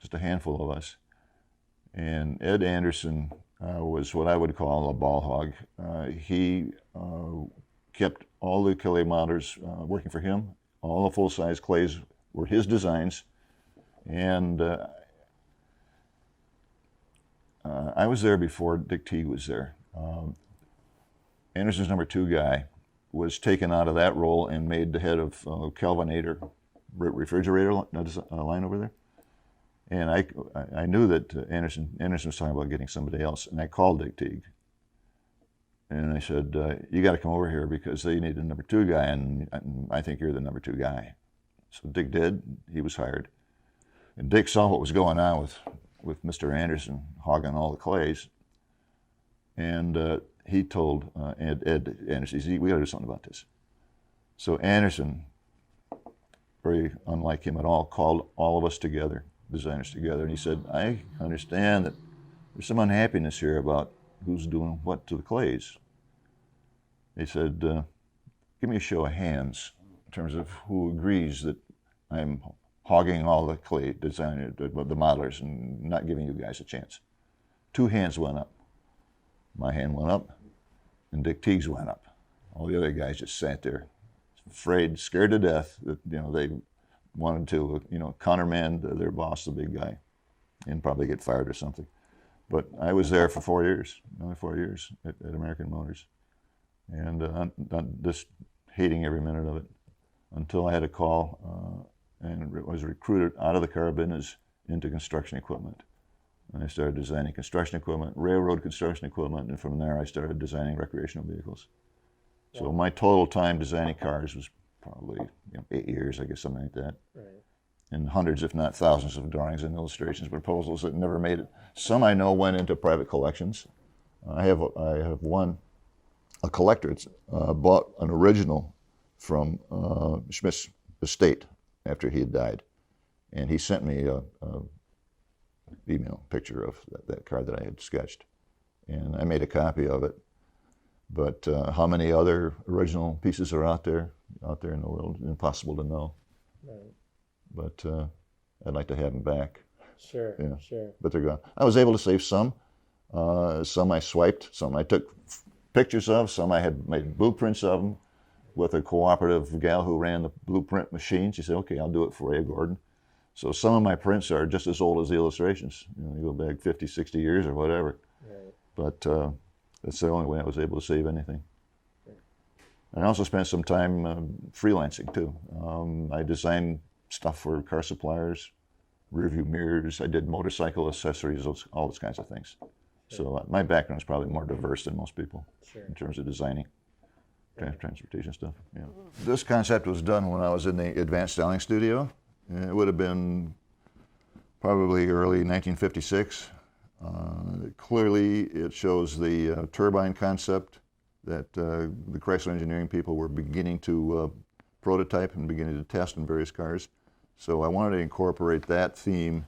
just a handful of us. And Ed Anderson was what I would call a ball hog. He kept all the Clay models working for him. All the full-size Clays were his designs. And I was there before Dick Teague was there. Anderson's number 2 guy was taken out of that role and made the head of Kelvinator refrigerator line over there. And I knew that Anderson was talking about getting somebody else, and I called Dick Teague. And I said, you got to come over here because they need a number 2 guy, and I think you're the number 2 guy. So Dick did. He was hired. And Dick saw what was going on with Mr. Anderson hogging all the Clays. And he told Ed Anderson, he said, we got to do something about this. So Anderson, very unlike him at all, called all of us together, designers together, and he said, I understand that there's some unhappiness here about who's doing what to the Clays. He said, give me a show of hands in terms of who agrees that I'm hogging all the Clay designers, the modelers, and not giving you guys a chance. 2 hands went up. My hand went up, and Dick Teague's went up. All the other guys just sat there, afraid, scared to death that they wanted to countermand their boss, the big guy, and probably get fired or something. But I was there for 4 years, only 4 years at American Motors, and I'm just hating every minute of it until I had a call and was recruited out of the car business into construction equipment. And I started designing construction equipment, railroad construction equipment, and from there I started designing recreational vehicles. So my total time designing cars was probably 8 years, I guess, something like that. Right. And hundreds, if not thousands, of drawings and illustrations, proposals that never made it. Some I know went into private collections. I have one, a collector bought an original from Schmidt's estate after he had died, and he sent me a email picture of that car that I had sketched, and I made a copy of it. But how many other original pieces are out there in the world? Impossible to know. Right. But I'd like to have them back. Sure, yeah. Sure. But they're gone. I was able to save some. Some I swiped. Some I took pictures of. Some I had made blueprints of them with a cooperative gal who ran the blueprint machine. She said, okay, I'll do it for you, Gordon. So some of my prints are just as old as the illustrations. You go back 50, 60 years or whatever. Right. But that's the only way I was able to save anything. Right. I also spent some time freelancing too. I designed stuff for car suppliers, rear view mirrors. I did motorcycle accessories, all those kinds of things. So my background is probably more diverse than most people in terms of designing transportation stuff. Yeah. This concept was done when I was in the advanced styling studio. It would have been probably early 1956. Clearly, it shows the turbine concept that the Chrysler engineering people were beginning to prototype and beginning to test in various cars. So I wanted to incorporate that theme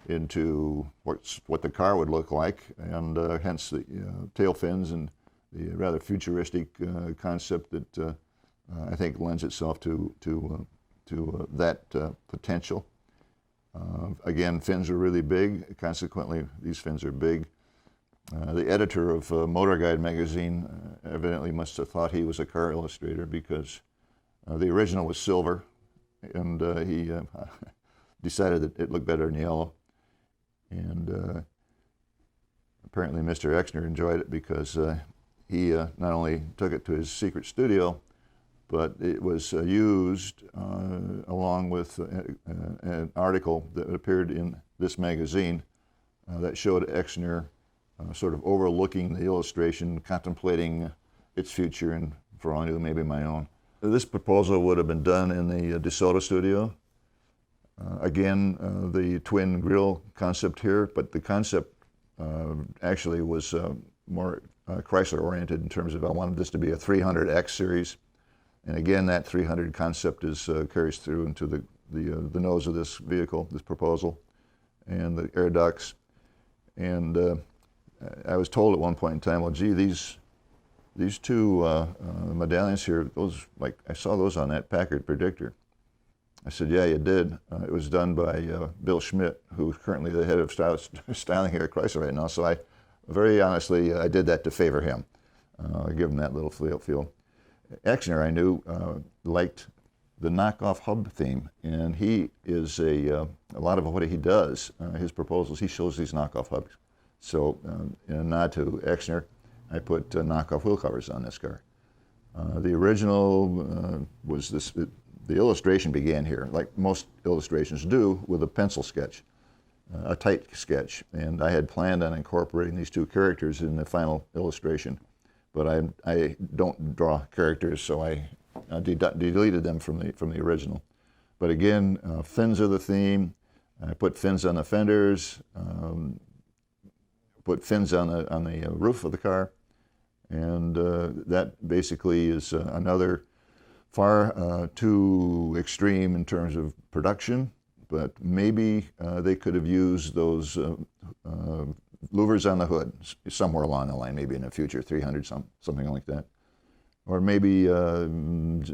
into what the car would look like, and hence the tail fins and the rather futuristic concept that I think lends itself to that potential. Again, fins are really big. Consequently, these fins are big. The editor of Motor Guide magazine evidently must have thought he was a car illustrator, because the original was silver, and he decided that it looked better in yellow. And apparently Mr. Exner enjoyed it, because he not only took it to his secret studio, but it was used along with an article that appeared in this magazine that showed Exner sort of overlooking the illustration, contemplating its future, and for all I knew, maybe my own. This proposal would have been done in the Desoto studio. Again, the twin grille concept here, but the concept actually was more Chrysler-oriented in terms of I wanted this to be a 300X series. And again, that 300 concept carries through into the nose of this vehicle, this proposal, and the air ducts. And I was told at one point in time, well, gee, these two medallions here, those, like, I saw those on that Packard Predictor. I said, yeah, you did. It was done by Bill Schmidt, who's currently the head of styling here at Chrysler right now. So I, very honestly, I did that to favor him. Give him that little feel. Exner, I knew, liked the knockoff hub theme, and he is a lot of what he does, his proposals, he shows these knockoff hubs. So in a nod to Exner, I put knockoff wheel covers on this car. The original was this. The illustration began here, like most illustrations do, with a pencil sketch, a tight sketch. And I had planned on incorporating these two characters in the final illustration. But I don't draw characters, so I deleted them from the original. But again, fins are the theme. I put fins on the fenders, put fins on the roof of the car, and that basically is another far too extreme in terms of production, but maybe they could have used those louvers on the hood somewhere along the line, maybe in the future, 300, something like that. Or maybe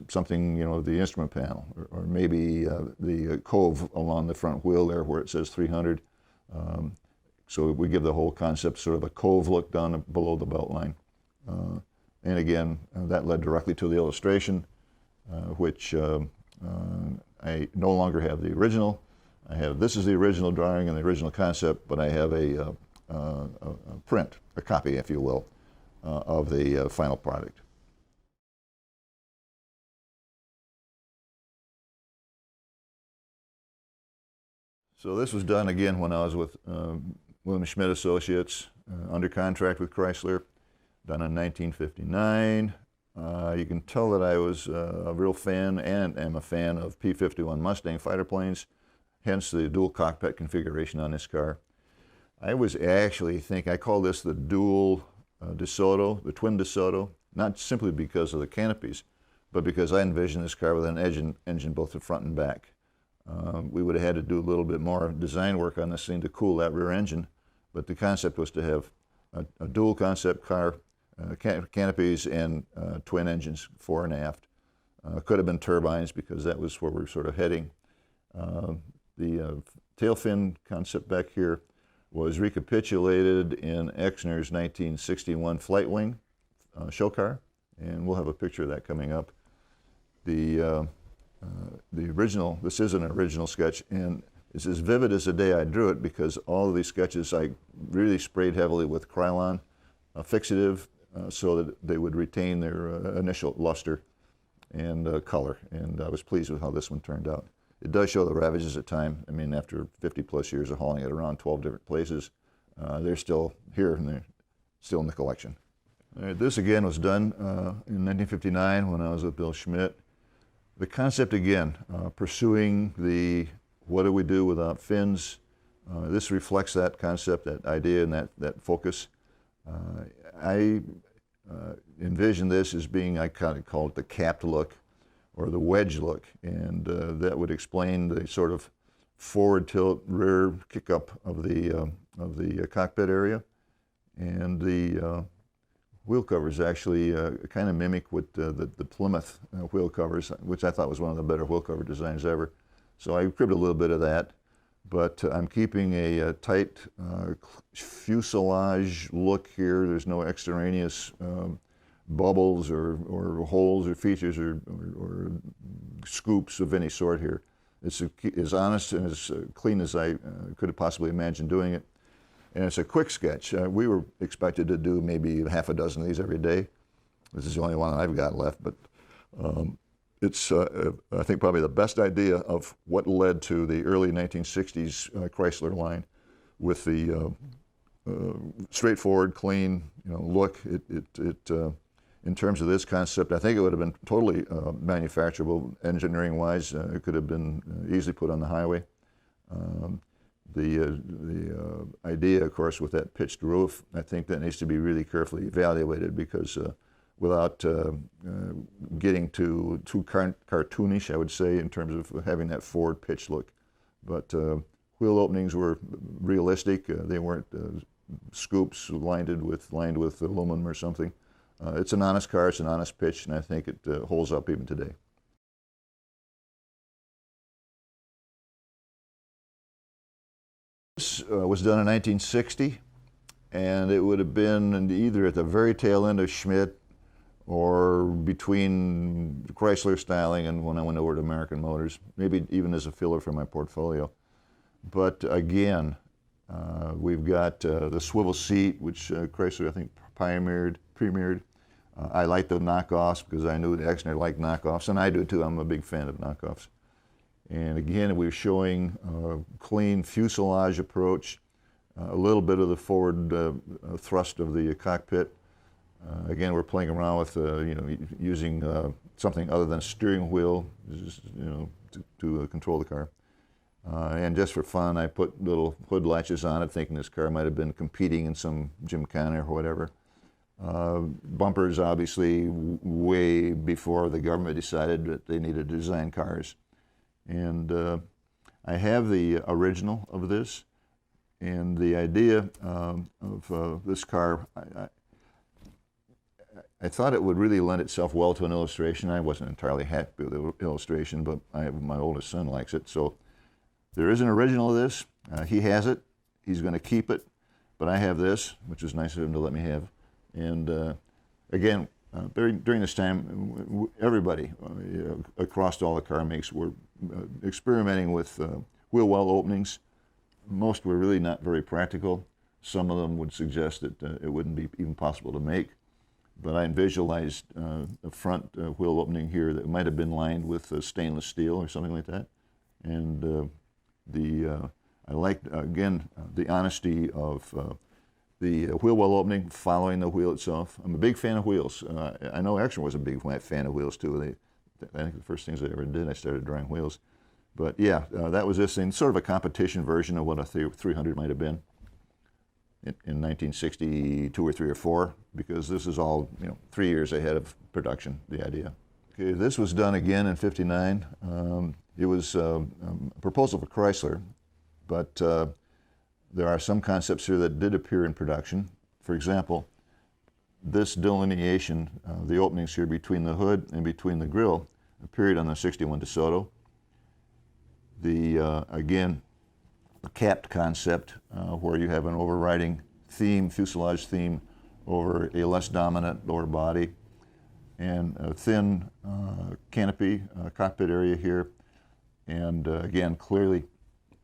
something, the instrument panel, or maybe the cove along the front wheel there where it says 300. So we give the whole concept sort of a cove look down below the belt line. And again, that led directly to the illustration, which I no longer have the original. This is the original drawing and the original concept, but I have a print, a copy, if you will, of the final product. So this was done again when I was with William Schmidt Associates, under contract with Chrysler, done in 1959. You can tell that I was a real fan and am a fan of P-51 Mustang fighter planes, hence the dual cockpit configuration on this car. I was actually I call this the dual Desoto, the twin Desoto, not simply because of the canopies, but because I envisioned this car with an engine both the front and back. We would have had to do a little bit more design work on this thing to cool that rear engine, but the concept was to have a dual concept car, canopies and twin engines, fore and aft. Could have been turbines because that was where we were sort of heading. The tail fin concept back here was recapitulated in Exner's 1961 Flight Wing show car, and we'll have a picture of that coming up. The original, this is an original sketch, and it's as vivid as the day I drew it because all of these sketches I really sprayed heavily with Krylon fixative so that they would retain their initial luster and color, and I was pleased with how this one turned out. it does show the ravages of time. I mean, after 50 plus years of hauling it around 12 different places, they're still here and they're still in the collection. This again was done in 1959 when I was with Bill Schmidt. The concept again, pursuing the what do we do without fins. This reflects that concept, that idea, and that focus. I envision this as being, I kind of call it the capped look or the wedge look, and that would explain the sort of forward tilt, rear kick up of the cockpit area, and the wheel covers actually kind of mimic what the Plymouth wheel covers, which I thought was one of the better wheel cover designs ever. So I cribbed a little bit of that, but I'm keeping a tight fuselage look here. There's no extraneous bubbles or holes or features or scoops of any sort here. It's as honest and as clean as I could have possibly imagined doing it. And it's a quick sketch. We were expected to do maybe half a dozen of these every day. This is the only one I've got left, but it's, I think, probably the best idea of what led to the early 1960s Chrysler line with the straightforward, clean, look. In terms of this concept, I think it would have been totally manufacturable, engineering-wise. It could have been easily put on the highway. The idea, of course, with that pitched roof, I think that needs to be really carefully evaluated because without getting too cartoonish, I would say, in terms of having that forward pitch look. But wheel openings were realistic. They weren't scoops lined with aluminum or something. It's an honest car, it's an honest pitch, and I think it holds up even today. This was done in 1960, and it would have been either at the very tail end of Schmidt or between Chrysler styling and when I went over to American Motors, maybe even as a filler for my portfolio. But again, we've got the swivel seat, which Chrysler, I think, premiered. I like the knockoffs because I knew Exner liked knockoffs, and I do too. I'm a big fan of knockoffs. And again, we're showing a clean fuselage approach, a little bit of the forward thrust of the cockpit. Again, we're playing around with using something other than a steering wheel, to control the car. And just for fun, I put little hood latches on it, thinking this car might have been competing in some gymkhana or whatever. Bumpers, obviously, way before the government decided that they needed to design cars. And I have the original of this, and the idea of this car, I thought it would really lend itself well to an illustration. I wasn't entirely happy with the illustration, but my oldest son likes it. So there is an original of this. He has it. He's going to keep it. But I have this, which is nice of him to let me have. And again, during this time, everybody across all the car makes were experimenting with wheel well openings. Most were really not very practical. Some of them would suggest that it wouldn't be even possible to make. But I visualized a front wheel opening here that might have been lined with stainless steel or something like that. And I liked, again, the honesty of the wheel well opening following the wheel itself. I'm a big fan of wheels. I know Exner was a big fan of wheels too. I think the first things I ever did, I started drawing wheels. But yeah, that was this thing, sort of a competition version of what a 300 might have been in 1962 or 3 or 4, because this is all 3 years ahead of production, the idea. Okay, this was done again in '59. It was a proposal for Chrysler, but there are some concepts here that did appear in production. For example, this delineation, the openings here between the hood and between the grille, appeared on the '61 Desoto. Again, a capped concept where you have an overriding theme, fuselage theme, over a less dominant lower body, and a thin canopy, cockpit area here. And again, clearly,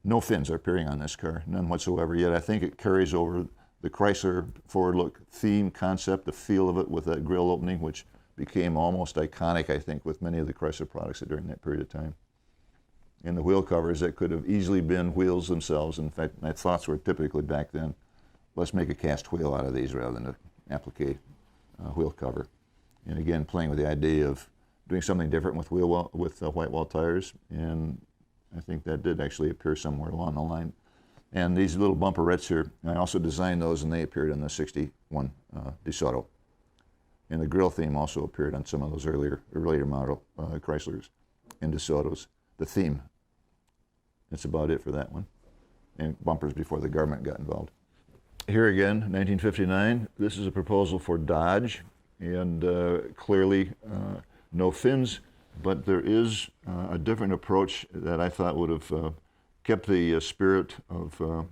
no fins are appearing on this car, none whatsoever, yet I think it carries over the Chrysler forward look theme concept, the feel of it with that grille opening, which became almost iconic, I think, with many of the Chrysler products during that period of time. in the wheel covers that could have easily been wheels themselves. In fact, my thoughts were typically back then, let's make a cast wheel out of these rather than applique wheel cover. And again, playing with the idea of doing something different with white wall tires, and I think that did actually appear somewhere along the line. And these little bumperettes here, I also designed those, and they appeared in the '61 Desoto. And the grill theme also appeared on some of those later model Chryslers and Desotos. The theme. That's about it for that one. And bumpers before the government got involved. Here again, 1959. This is a proposal for Dodge, and clearly no fins, but there is a different approach that I thought would have kept the spirit of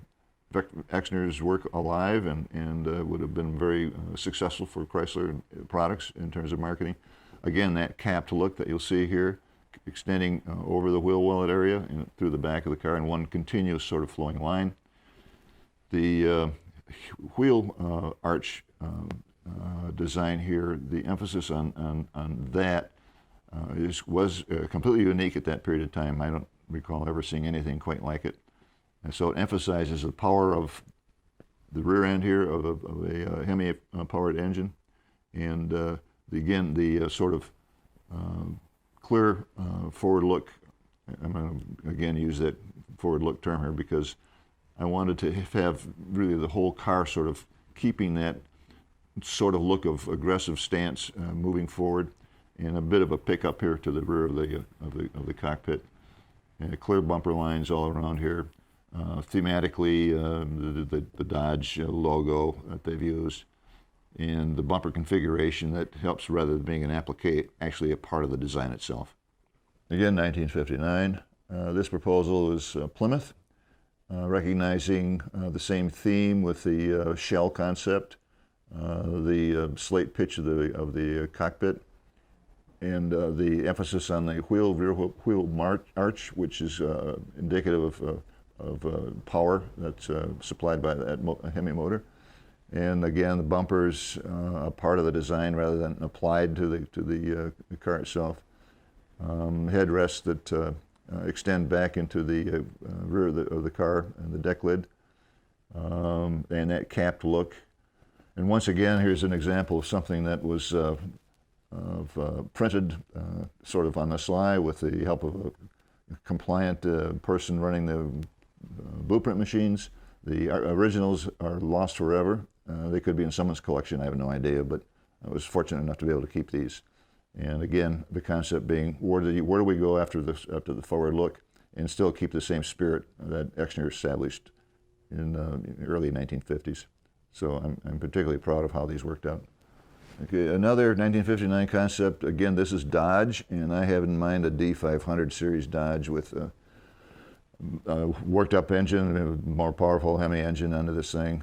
Exner's work alive, and would have been very successful for Chrysler products in terms of marketing. Again, that capped look that you'll see here, extending over the wheel wallet area and through the back of the car in one continuous sort of flowing line. The wheel arch design here, the emphasis on that was completely unique at that period of time. I don't recall ever seeing anything quite like it. And so it emphasizes the power of the rear end here of a Hemi-powered engine, and again, the sort of clear forward look. I'm going to again use that forward look term here because I wanted to have really the whole car sort of keeping that sort of look of aggressive stance moving forward, and a bit of a pickup here to the rear of the cockpit, and clear bumper lines all around here. Thematically, the Dodge logo that they've used, and the bumper configuration that helps, rather than being an applique, actually a part of the design itself. Again, 1959. This proposal is Plymouth, recognizing the same theme with the shell concept, the slate pitch of the cockpit, and the emphasis on the rear wheel arch, which is indicative of power that's supplied by that Hemi motor. And again, the bumpers a part of the design rather than applied to the car itself. Headrests that extend back into the rear of the car and the deck lid, and that capped look. And once again, here's an example of something that was printed sort of on the sly with the help of a compliant person running the blueprint machines. The originals are lost forever. They could be in someone's collection, I have no idea, but I was fortunate enough to be able to keep these. And again, the concept being, where do we go after the forward look and still keep the same spirit that Exner established in the early 1950s. So I'm particularly proud of how these worked out. Okay, another 1959 concept, again, this is Dodge, and I have in mind a D500 series Dodge with a worked up engine, a more powerful Hemi engine under this thing.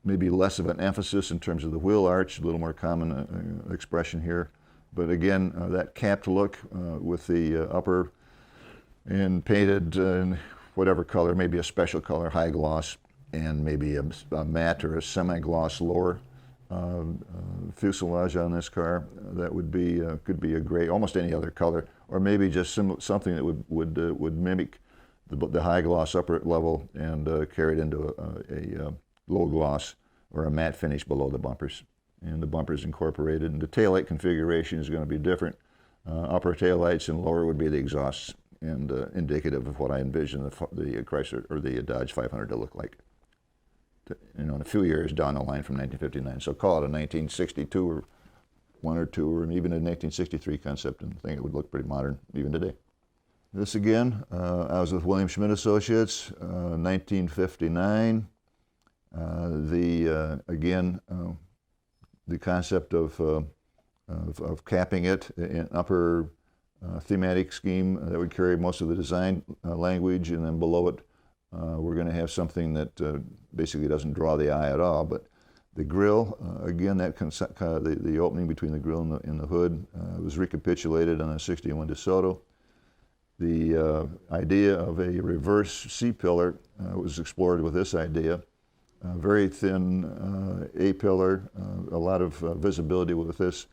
Maybe less of an emphasis in terms of the wheel arch, a little more common expression here. But again, that capped look with the upper and painted in whatever color, maybe a special color, high gloss, and maybe a matte or a semi-gloss lower fuselage on this car. That would be could be a gray, almost any other color, or maybe just something that would mimic the high gloss upper level and carry it into a low gloss or a matte finish below the bumpers. And the bumpers incorporated, and the taillight configuration is going to be different. Upper taillights and lower would be the exhausts, and indicative of what I envision the Chrysler or the Dodge 500 to look like. In a few years down the line from 1959. So call it a 1962 or one or two, or even a 1963 concept, and I think it would look pretty modern even today. This again, I was with William Schmidt Associates, 1959. The concept of capping it in upper thematic scheme that would carry most of the design language, and then below it we're going to have something that basically doesn't draw the eye at all. But the grille, again, that the opening between the grille and the hood was recapitulated on a '61 Desoto. The idea of a reverse C-pillar was explored with this idea. Very thin A-pillar, a lot of visibility with this.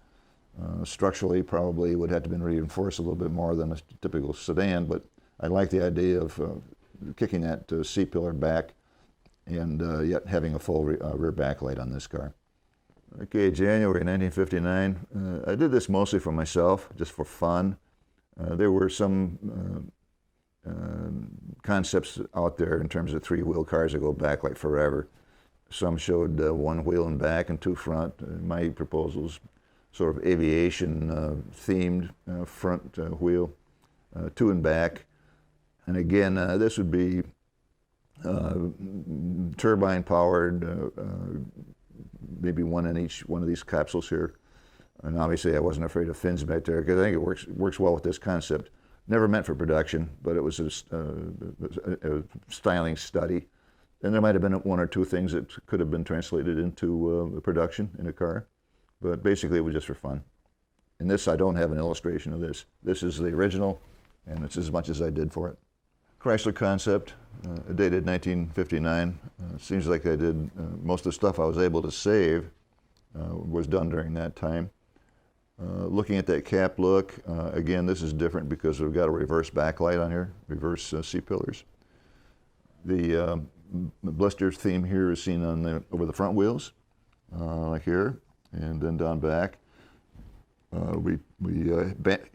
Structurally, probably would have to been reinforced a little bit more than a typical sedan, but I like the idea of kicking that C-pillar back and yet having a full rear backlight on this car. Okay, January 1959. I did this mostly for myself, just for fun. There were some concepts out there in terms of three-wheel cars that go back like forever. Some showed one wheel in back and two front. My proposals sort of aviation themed front wheel, two in back. And again, this would be turbine powered, maybe one in each one of these capsules here. And obviously I wasn't afraid of fins back there because I think it works well with this concept. Never meant for production, but it was a styling study. And there might have been one or two things that could have been translated into production in a car. But basically it was just for fun. And this, I don't have an illustration of this. This is the original, and it's as much as I did for it. Chrysler concept, dated 1959. Seems like I did most of the stuff I was able to save was done during that time. Looking at that cap look, again, this is different because we've got a reverse backlight on here, reverse C-pillars. The blister theme here is seen on over the front wheels, like here, and then down back. We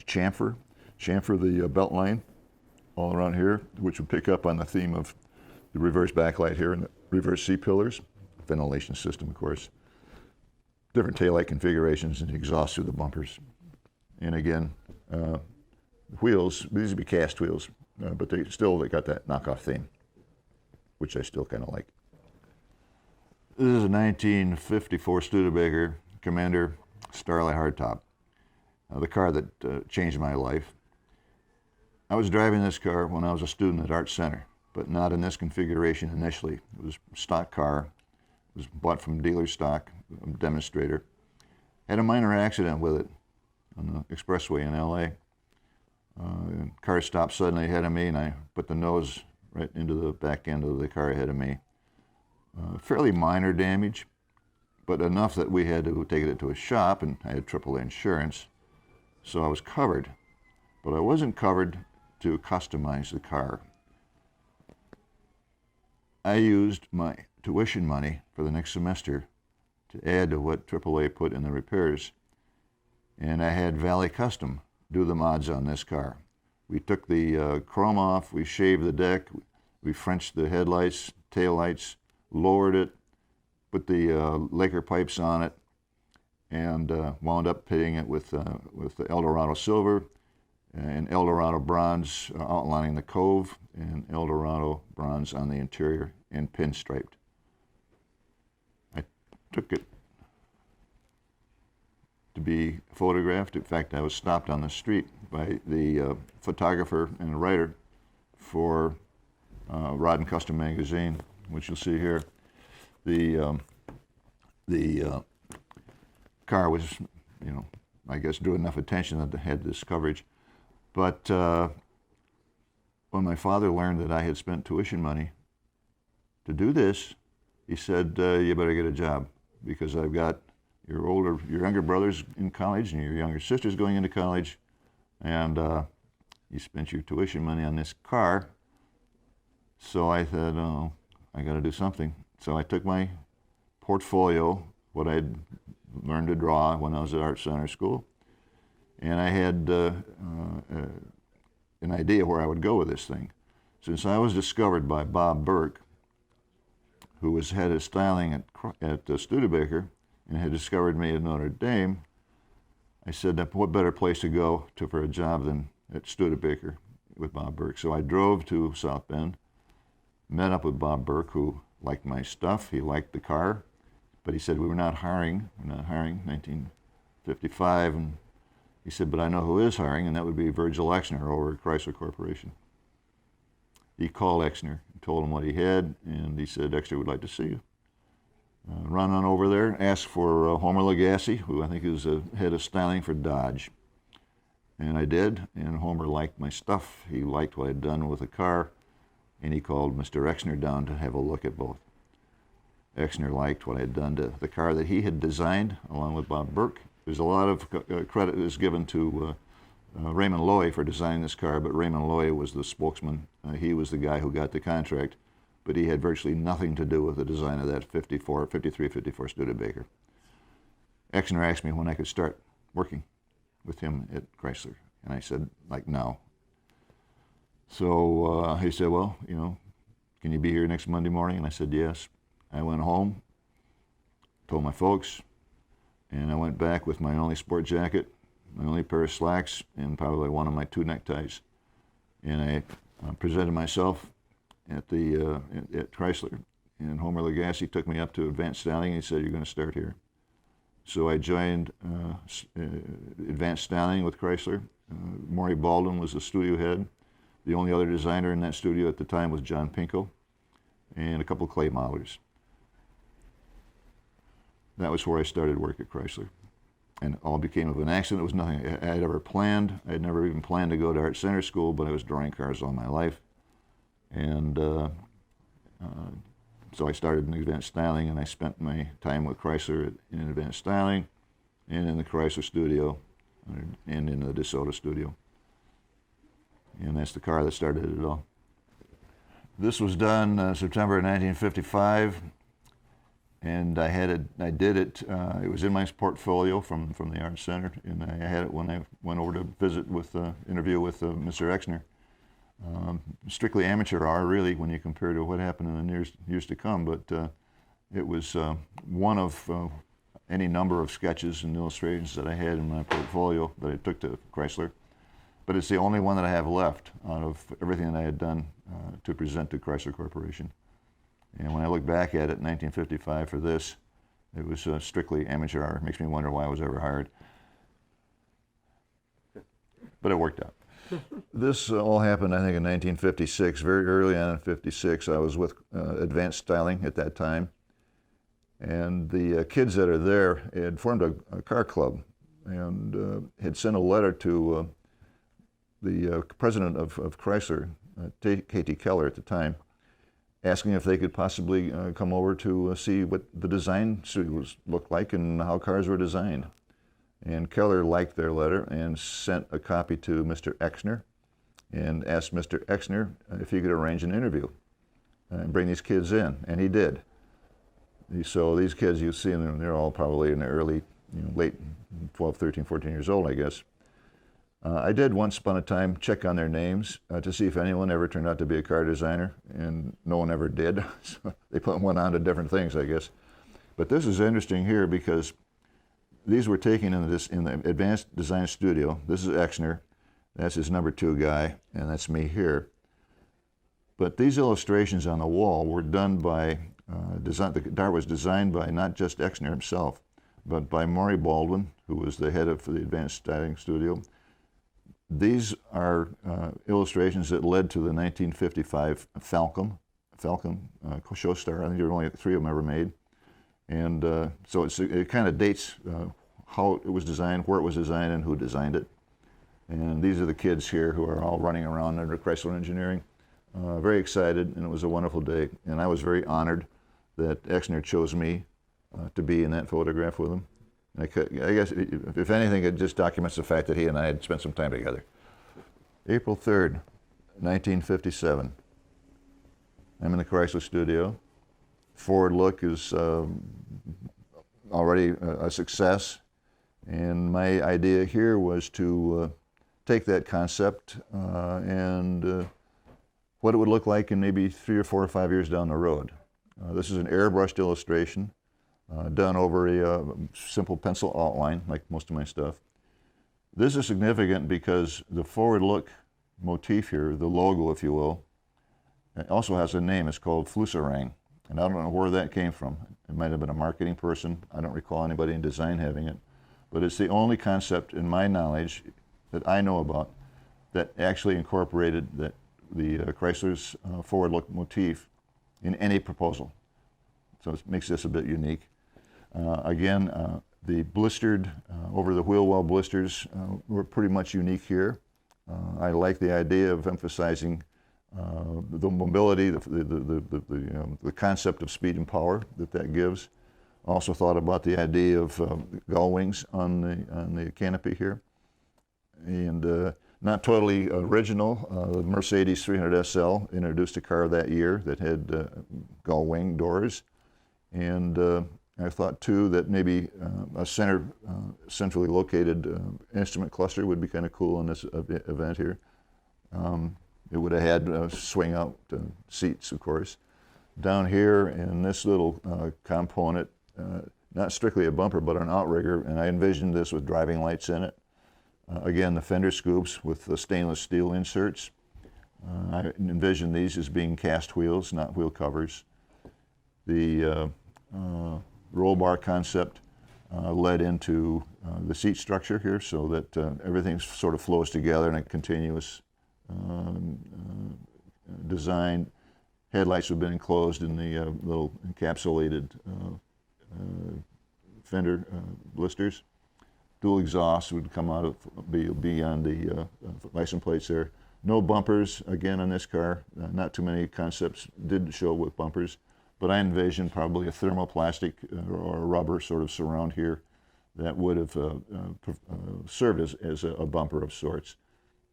chamfer the belt line all around here, which would pick up on the theme of the reverse backlight here and the reverse C-pillars. Ventilation system, of course. Different taillight configurations and exhaust through the bumpers. And again, wheels, these would be cast wheels, but they got that knockoff theme, which I still kind of like. This is a 1954 Studebaker Commander Starlight hardtop, the car that changed my life. I was driving this car when I was a student at Art Center, but not in this configuration initially. It was a stock car. It was bought from dealer stock, a demonstrator. Had a minor accident with it on the expressway in LA. Car stopped suddenly ahead of me, and I put the nose right into the back end of the car ahead of me. Fairly minor damage, but enough that we had to take it to a shop, and I had AAA insurance, so I was covered. But I wasn't covered to customize the car. I used my tuition money for the next semester to add to what AAA put in the repairs. And I had Valley Custom do the mods on this car. We took the chrome off, we shaved the deck, we Frenched the headlights, taillights, lowered it, put the Laker pipes on it, and wound up pitting it with the Eldorado silver and Eldorado bronze outlining the cove, and Eldorado bronze on the interior and pinstriped. I took it to be photographed. In fact, I was stopped on the street by the photographer and writer for Rod and Custom magazine, which you'll see here. The car was, I guess drew enough attention that it had this coverage. But when my father learned that I had spent tuition money to do this, he said, you better get a job, because I've got your younger brother's in college and your younger sister's going into college, and you spent your tuition money on this car. So I said, oh, I got to do something. So I took my portfolio, what I'd learned to draw when I was at Art Center School, and I had an idea where I would go with this thing. Since I was discovered by Bob Burke, who was head of styling at Studebaker and had discovered me at Notre Dame, I said, what better place to go for a job than at Studebaker with Bob Burke? So I drove to South Bend, met up with Bob Burke, who liked my stuff. He liked the car, but he said, we're not hiring, 1955, and he said, but I know who is hiring, and that would be Virgil Exner over at Chrysler Corporation. He called Exner, told him what he had, and he said, Exner would like to see you. Run on over there, asked for Homer Legassi, who I think is the head of styling for Dodge. And I did, and Homer liked my stuff. He liked what I'd done with the car, and he called Mr. Exner down to have a look at both. Exner liked what I had done to the car that he had designed, along with Bob Burke, There's a lot of credit is given to Raymond Loewy for designing this car, but Raymond Loewy was the spokesman. He was the guy who got the contract, but he had virtually nothing to do with the design of that 53-54 Studebaker. Exner asked me when I could start working with him at Chrysler, and I said, like, now. So he said, well, you know, can you be here next Monday morning? And I said, yes. I went home, told my folks, and I went back with my only sport jacket, my only pair of slacks, and probably one of my 2 neckties. And I presented myself at Chrysler. And Homer Legassi took me up to advanced styling, and he said, you're going to start here. So I joined advanced styling with Chrysler. Maury Baldwin was the studio head. The only other designer in that studio at the time was John Pinko, and a couple of clay modelers. That was where I started work at Chrysler. And it all became of an accident. It was nothing I had ever planned. I had never even planned to go to Art Center School, but I was drawing cars all my life. And so I started in advanced styling, and I spent my time with Chrysler in advanced styling, and in the Chrysler studio, and in the Desoto studio. And that's the car that started it all. This was done September 1955. And I did it. It was in my portfolio from the Art Center, and I had it when I went over to visit interview with Mr. Exner. Strictly amateur hour, really, when you compare to what happened in the years to come. But it was one of any number of sketches and illustrations that I had in my portfolio that I took to Chrysler. But it's the only one that I have left out of everything that I had done to present to Chrysler Corporation. And when I look back at it in 1955 for this, it was strictly amateur hour. It makes me wonder why I was ever hired. But it worked out. This all happened, I think, in 1956. Very early on in 56, I was with Advanced Styling at that time. And the kids that are there had formed a car club and had sent a letter to the president of Chrysler, Katie Keller at the time, asking if they could possibly come over to see what the design studios looked like and how cars were designed. And Keller liked their letter and sent a copy to Mr. Exner and asked Mr. Exner if he could arrange an interview and bring these kids in, and he did. So these kids, you see them, they're all probably in the early, late 12, 13, 14 years old, I guess. I did once upon a time check on their names to see if anyone ever turned out to be a car designer, and no one ever did. So they put one on to different things, I guess. But this is interesting here because these were taken in the Advanced Design Studio. This is Exner, that's his number 2 guy, and that's me here. But these illustrations on the wall were done by, the car was designed by not just Exner himself, but by Maury Baldwin, who was the head of the Advanced Styling Studio. These are illustrations that led to the 1955 Falcon Showstar. I think there were only 3 of them ever made. And so it kind of dates how it was designed, where it was designed, and who designed it. And these are the kids here who are all running around under Chrysler Engineering. Very excited, and it was a wonderful day. And I was very honored that Exner chose me to be in that photograph with him. I guess, if anything, it just documents the fact that he and I had spent some time together. April 3rd, 1957. I'm in the Chrysler studio. Forward look is already a success. And my idea here was to take that concept and what it would look like in maybe 3 or 4 or 5 years down the road. This is an airbrushed illustration. Done over a simple pencil outline, like most of my stuff. This is significant because the forward look motif here, the logo, if you will, it also has a name. It's called Flusserang, and I don't know where that came from. It might have been a marketing person. I don't recall anybody in design having it, but it's the only concept in my knowledge that I know about that actually incorporated the Chrysler's forward look motif in any proposal. So it makes this a bit unique. Again, the blistered, over the wheel well blisters were pretty much unique here. I like the idea of emphasizing the mobility, the concept of speed and power that gives. Also thought about the idea of gull wings on the canopy here. And not totally original, the Mercedes 300 SL introduced a car that year that had gull wing doors. And I thought too that maybe a centrally located instrument cluster would be kind of cool in this event here. It would have had swing out seats, of course. Down here in this little component, not strictly a bumper, but an outrigger, and I envisioned this with driving lights in it. Again, the fender scoops with the stainless steel inserts. I envisioned these as being cast wheels, not wheel covers. The roll bar concept led into the seat structure here, so that everything sort of flows together in a continuous design. Headlights have been enclosed in the little encapsulated fender blisters. Dual exhaust would come out of be on the license plates there. No bumpers again on this car. Not too many concepts did show with bumpers, but I envisioned probably a thermoplastic or a rubber sort of surround here that would have served as a bumper of sorts.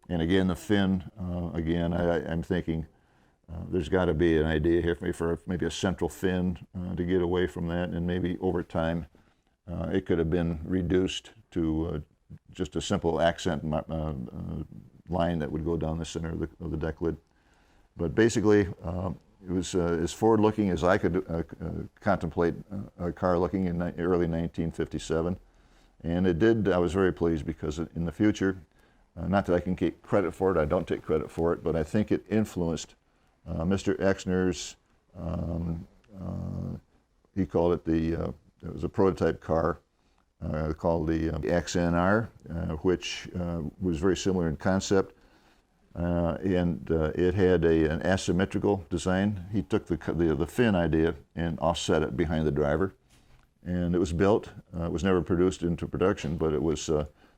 And again, the fin. Again, I'm thinking there's got to be an idea here for maybe a central fin to get away from that, and maybe over time it could have been reduced to just a simple accent line that would go down the center of the deck lid. But basically, it was as forward-looking as I could contemplate a car looking in early 1957. And it did. I was very pleased because in the future, not that I can take credit for it, I don't take credit for it, but I think it influenced Mr. Exner's, he called it it was a prototype car called the XNR, which was very similar in concept. And it had an asymmetrical design. He took the fin idea and offset it behind the driver. And it was built. It was never produced into production, but it was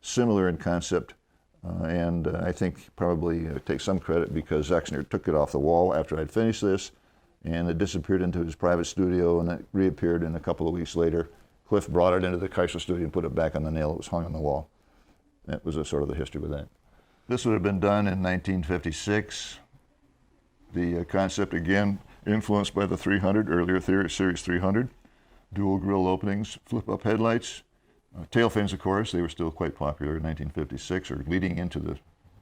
similar in concept. And I think probably take some credit because Exner took it off the wall after I'd finished this, and it disappeared into his private studio, and it reappeared in a couple of weeks later. Cliff brought it into the Chrysler studio and put it back on the nail. It was hung on the wall. That was sort of the history with that. This would have been done in 1956. The concept, again, influenced by the 300, earlier Series 300. Dual grille openings, flip-up headlights. Tail fins, of course, they were still quite popular in 1956, or leading into the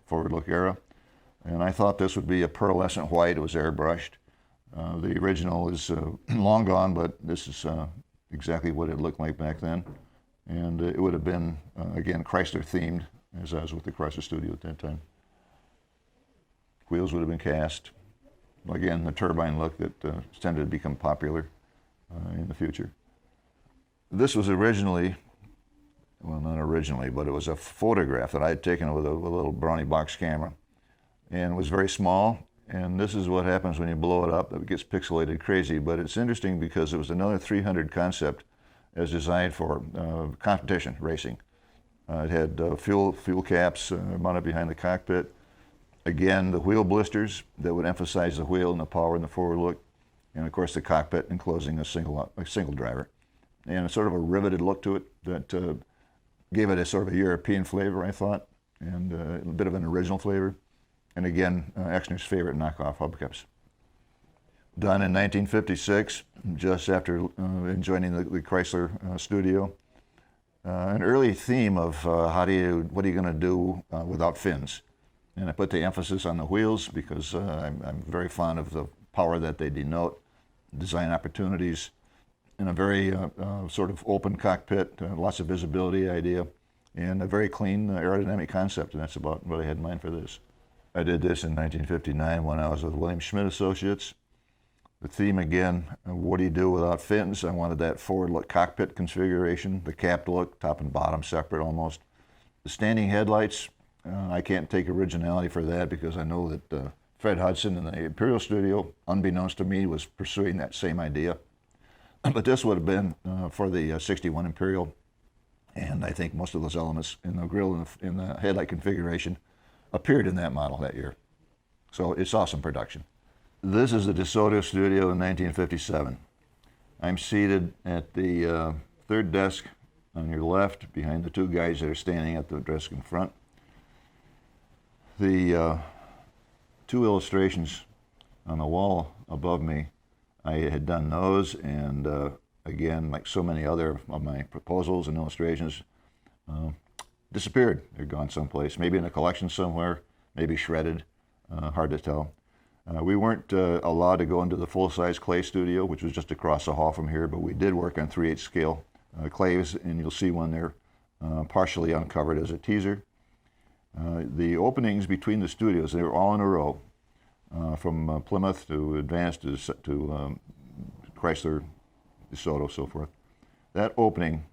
forward-look era. And I thought this would be a pearlescent white. It was airbrushed. The original is long gone, but this is exactly what it looked like back then. And it would have been, again, Chrysler-themed, as I was with the Chrysler studio at that time. Wheels would have been cast. Again, the turbine look that tended to become popular in the future. This was originally, well, not originally, but it was a photograph that I had taken with a little brownie box camera, and it was very small. And this is what happens when you blow it up. It gets pixelated crazy, but it's interesting because it was another 300 concept as designed for competition racing. It had fuel caps mounted behind the cockpit. Again, the wheel blisters that would emphasize the wheel and the power in the forward look. And of course the cockpit enclosing a single driver. And a sort of a riveted look to it that gave it a sort of a European flavor, I thought, and a bit of an original flavor. And again, Exner's favorite knockoff hubcaps. Done in 1956, just after joining the Chrysler studio. An early theme of what are you going to do without fins? And I put the emphasis on the wheels because I'm very fond of the power that they denote, design opportunities, and a very sort of open cockpit, lots of visibility idea, and a very clean aerodynamic concept, and that's about what I had in mind for this. I did this in 1959 when I was with William Schmidt Associates. The theme again, what do you do without fins? I wanted that forward look cockpit configuration, the capped look, top and bottom separate almost. The standing headlights, I can't take originality for that because I know that Fred Hudson in the Imperial studio, unbeknownst to me, was pursuing that same idea. But this would have been for the 61 Imperial, and I think most of those elements in the grille and in the headlight configuration appeared in that model that year. So it saw some production. This is the Desoto studio in 1957. I'm seated at the third desk on your left, behind the two guys that are standing at the desk in front. The two illustrations on the wall above me, I had done those, and again, like so many other of my proposals and illustrations, disappeared. They're gone someplace, maybe in a collection somewhere, maybe shredded, hard to tell. We weren't allowed to go into the full-size clay studio, which was just across the hall from here, but we did work on 3/8 scale clays, and you'll see one there partially uncovered as a teaser. The openings between the studios, they were all in a row, from Plymouth to Advance to Chrysler Desoto, so forth. That opening,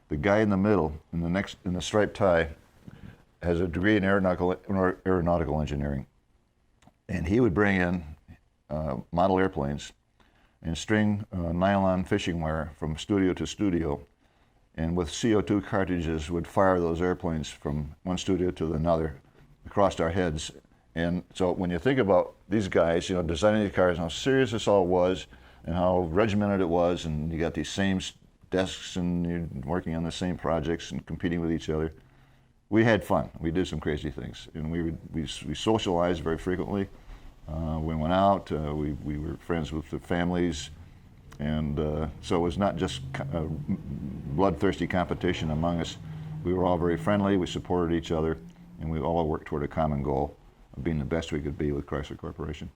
the guy in the middle, in the striped tie, has a degree in aeronautical engineering. And he would bring in model airplanes and string nylon fishing wire from studio to studio, and with CO2 cartridges would fire those airplanes from one studio to another across our heads. And so when you think about these guys, designing these cars, how serious this all was, and how regimented it was, and you got these same desks, and you're working on the same projects and competing with each other. We had fun. We did some crazy things, and we socialized very frequently. We went out. We were friends with the families, and so it was not just a bloodthirsty competition among us. We were all very friendly. We supported each other, and we all worked toward a common goal of being the best we could be with Chrysler Corporation.